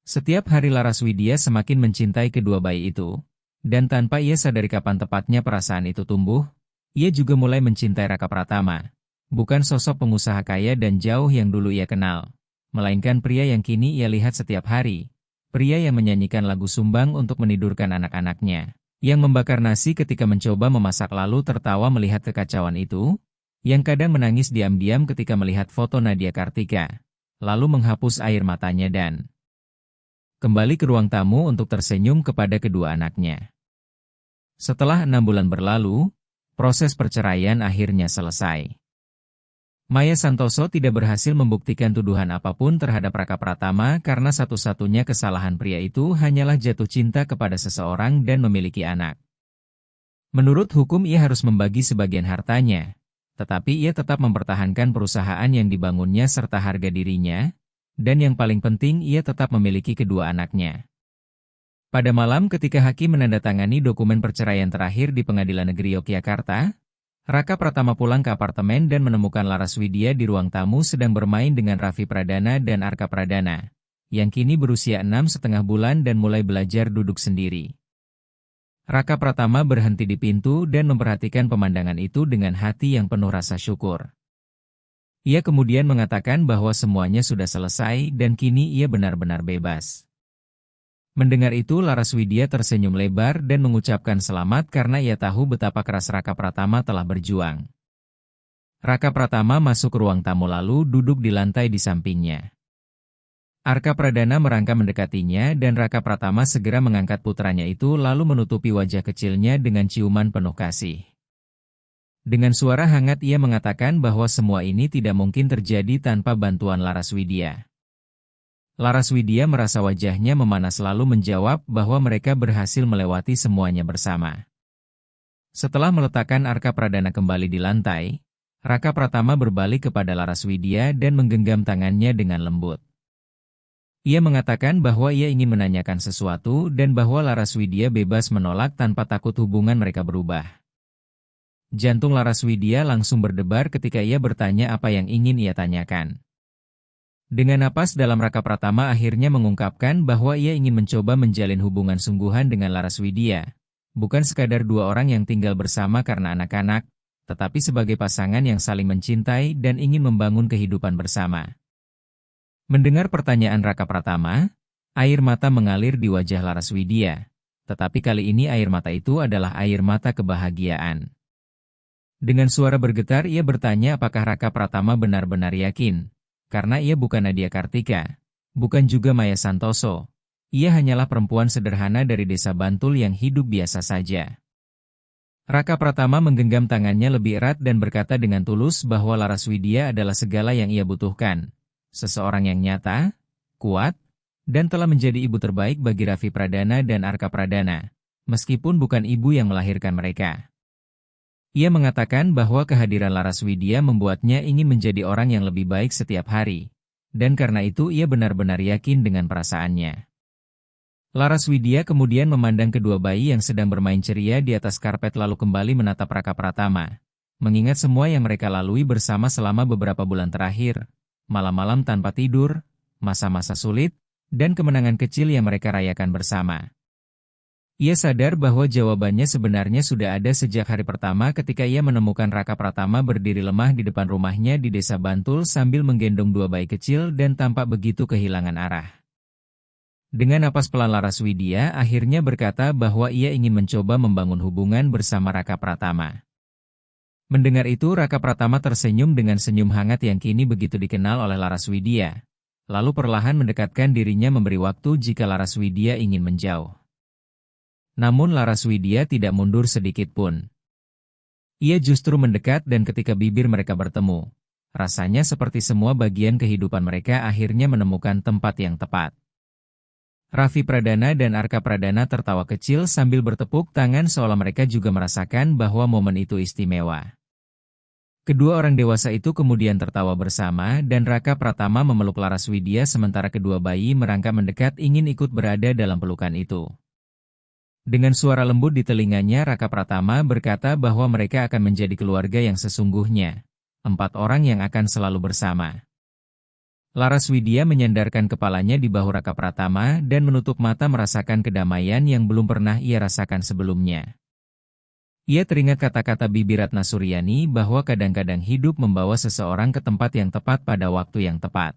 S1: Setiap hari Laras Widya semakin mencintai kedua bayi itu, dan tanpa ia sadari kapan tepatnya perasaan itu tumbuh, ia juga mulai mencintai Raka Pratama, bukan sosok pengusaha kaya dan jauh yang dulu ia kenal, melainkan pria yang kini ia lihat setiap hari, pria yang menyanyikan lagu sumbang untuk menidurkan anak-anaknya, yang membakar nasi ketika mencoba memasak lalu tertawa melihat kekacauan itu, yang kadang menangis diam-diam ketika melihat foto Nadia Kartika, lalu menghapus air matanya dan kembali ke ruang tamu untuk tersenyum kepada kedua anaknya. Setelah 6 bulan berlalu, proses perceraian akhirnya selesai. Maya Santoso tidak berhasil membuktikan tuduhan apapun terhadap Raka Pratama karena satu-satunya kesalahan pria itu hanyalah jatuh cinta kepada seseorang dan memiliki anak. Menurut hukum ia harus membagi sebagian hartanya, tetapi ia tetap mempertahankan perusahaan yang dibangunnya serta harga dirinya, dan yang paling penting ia tetap memiliki kedua anaknya. Pada malam ketika hakim menandatangani dokumen perceraian terakhir di Pengadilan Negeri Yogyakarta, Raka Pratama pulang ke apartemen dan menemukan Laras Widya di ruang tamu sedang bermain dengan Raffi Pradana dan Arka Pradana, yang kini berusia 6,5 bulan dan mulai belajar duduk sendiri. Raka Pratama berhenti di pintu dan memperhatikan pemandangan itu dengan hati yang penuh rasa syukur. Ia kemudian mengatakan bahwa semuanya sudah selesai dan kini ia benar-benar bebas. Mendengar itu Laras Widya tersenyum lebar dan mengucapkan selamat karena ia tahu betapa keras Raka Pratama telah berjuang. Raka Pratama masuk ke ruang tamu lalu duduk di lantai di sampingnya. Arka Pradana merangkak mendekatinya dan Raka Pratama segera mengangkat putranya itu lalu menutupi wajah kecilnya dengan ciuman penuh kasih. Dengan suara hangat ia mengatakan bahwa semua ini tidak mungkin terjadi tanpa bantuan Laras Widya. Laras Widya merasa wajahnya memanas lalu menjawab bahwa mereka berhasil melewati semuanya bersama. Setelah meletakkan Arka Pradana kembali di lantai, Raka Pratama berbalik kepada Laras Widya dan menggenggam tangannya dengan lembut. Ia mengatakan bahwa ia ingin menanyakan sesuatu dan bahwa Laras Widya bebas menolak tanpa takut hubungan mereka berubah. Jantung Laras Widya langsung berdebar ketika ia bertanya apa yang ingin ia tanyakan. Dengan napas dalam Raka Pratama akhirnya mengungkapkan bahwa ia ingin mencoba menjalin hubungan sungguhan dengan Laras Widya. Bukan sekadar dua orang yang tinggal bersama karena anak-anak, tetapi sebagai pasangan yang saling mencintai dan ingin membangun kehidupan bersama. Mendengar pertanyaan Raka Pratama, air mata mengalir di wajah Laras Widya. Tetapi kali ini air mata itu adalah air mata kebahagiaan. Dengan suara bergetar ia bertanya apakah Raka Pratama benar-benar yakin. Karena ia bukan Nadia Kartika, bukan juga Maya Santoso. Ia hanyalah perempuan sederhana dari desa Bantul yang hidup biasa saja. Raka Pratama menggenggam tangannya lebih erat dan berkata dengan tulus bahwa Laras Widya adalah segala yang ia butuhkan. Seseorang yang nyata, kuat, dan telah menjadi ibu terbaik bagi Raffi Pradana dan Arka Pradana, meskipun bukan ibu yang melahirkan mereka. Ia mengatakan bahwa kehadiran Laras Widya membuatnya ingin menjadi orang yang lebih baik setiap hari, dan karena itu ia benar-benar yakin dengan perasaannya. Laras Widya kemudian memandang kedua bayi yang sedang bermain ceria di atas karpet lalu kembali menatap Raka Pratama, mengingat semua yang mereka lalui bersama selama beberapa bulan terakhir, malam-malam tanpa tidur, masa-masa sulit, dan kemenangan kecil yang mereka rayakan bersama. Ia sadar bahwa jawabannya sebenarnya sudah ada sejak hari pertama ketika ia menemukan Raka Pratama berdiri lemah di depan rumahnya di desa Bantul sambil menggendong dua bayi kecil dan tampak begitu kehilangan arah. Dengan napas pelan Laras Widya akhirnya berkata bahwa ia ingin mencoba membangun hubungan bersama Raka Pratama. Mendengar itu Raka Pratama tersenyum dengan senyum hangat yang kini begitu dikenal oleh Laras Widya. Lalu perlahan mendekatkan dirinya memberi waktu jika Laras Widya ingin menjauh. Namun Laras Widya tidak mundur sedikit pun. Ia justru mendekat dan ketika bibir mereka bertemu, rasanya seperti semua bagian kehidupan mereka akhirnya menemukan tempat yang tepat. Raffi Pradana dan Arka Pradana tertawa kecil sambil bertepuk tangan seolah mereka juga merasakan bahwa momen itu istimewa. Kedua orang dewasa itu kemudian tertawa bersama dan Raka Pratama memeluk Laras Widya sementara kedua bayi merangkak mendekat ingin ikut berada dalam pelukan itu. Dengan suara lembut di telinganya Raka Pratama berkata bahwa mereka akan menjadi keluarga yang sesungguhnya. 4 orang yang akan selalu bersama. Laras Widya menyandarkan kepalanya di bahu Raka Pratama dan menutup mata merasakan kedamaian yang belum pernah ia rasakan sebelumnya. Ia teringat kata-kata Bibi Ratna Suryani bahwa kadang-kadang hidup membawa seseorang ke tempat yang tepat pada waktu yang tepat.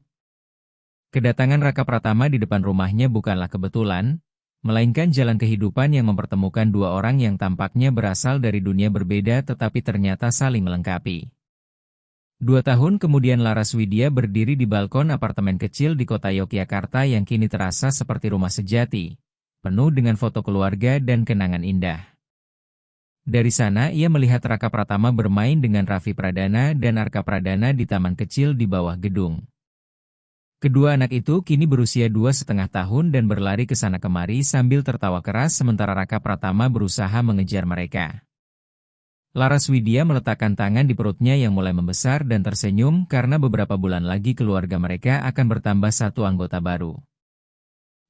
S1: Kedatangan Raka Pratama di depan rumahnya bukanlah kebetulan, melainkan jalan kehidupan yang mempertemukan dua orang yang tampaknya berasal dari dunia berbeda tetapi ternyata saling melengkapi. 2 tahun kemudian Laraswidya berdiri di balkon apartemen kecil di kota Yogyakarta yang kini terasa seperti rumah sejati, penuh dengan foto keluarga dan kenangan indah. Dari sana ia melihat Raka Pratama bermain dengan Raffi Pradana dan Arka Pradana di taman kecil di bawah gedung. Kedua anak itu kini berusia 2,5 tahun dan berlari ke sana kemari sambil tertawa keras sementara Raka Pratama berusaha mengejar mereka. Laraswidya meletakkan tangan di perutnya yang mulai membesar dan tersenyum karena beberapa bulan lagi keluarga mereka akan bertambah 1 anggota baru.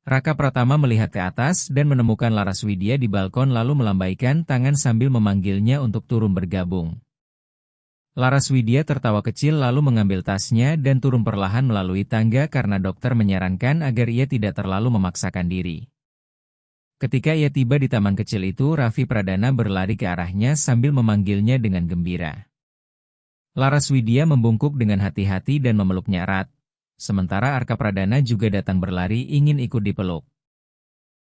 S1: Raka Pratama melihat ke atas dan menemukan Laraswidya di balkon lalu melambaikan tangan sambil memanggilnya untuk turun bergabung. Laraswidya tertawa kecil lalu mengambil tasnya dan turun perlahan melalui tangga karena dokter menyarankan agar ia tidak terlalu memaksakan diri. Ketika ia tiba di taman kecil itu, Raffi Pradana berlari ke arahnya sambil memanggilnya dengan gembira. Laraswidya membungkuk dengan hati-hati dan memeluknya erat. Sementara Arka Pradana juga datang berlari ingin ikut dipeluk.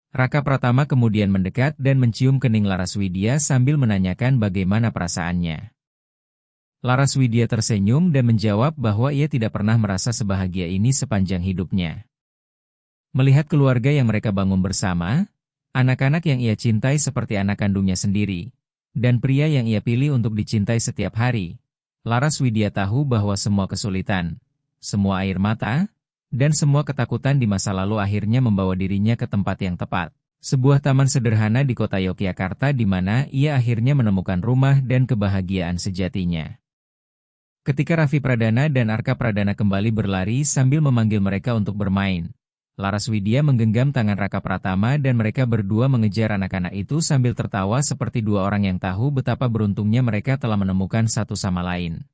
S1: Raka Pratama kemudian mendekat dan mencium kening Laraswidya sambil menanyakan bagaimana perasaannya. Laraswidya tersenyum dan menjawab bahwa ia tidak pernah merasa sebahagia ini sepanjang hidupnya. Melihat keluarga yang mereka bangun bersama, anak-anak yang ia cintai seperti anak kandungnya sendiri, dan pria yang ia pilih untuk dicintai setiap hari, Laraswidya tahu bahwa semua kesulitan, semua air mata, dan semua ketakutan di masa lalu akhirnya membawa dirinya ke tempat yang tepat. Sebuah taman sederhana di kota Yogyakarta di mana ia akhirnya menemukan rumah dan kebahagiaan sejatinya. Ketika Raffi Pradana dan Arka Pradana kembali berlari sambil memanggil mereka untuk bermain, Laraswidya menggenggam tangan Raka Pratama dan mereka berdua mengejar anak-anak itu sambil tertawa seperti 2 orang yang tahu betapa beruntungnya mereka telah menemukan satu sama lain.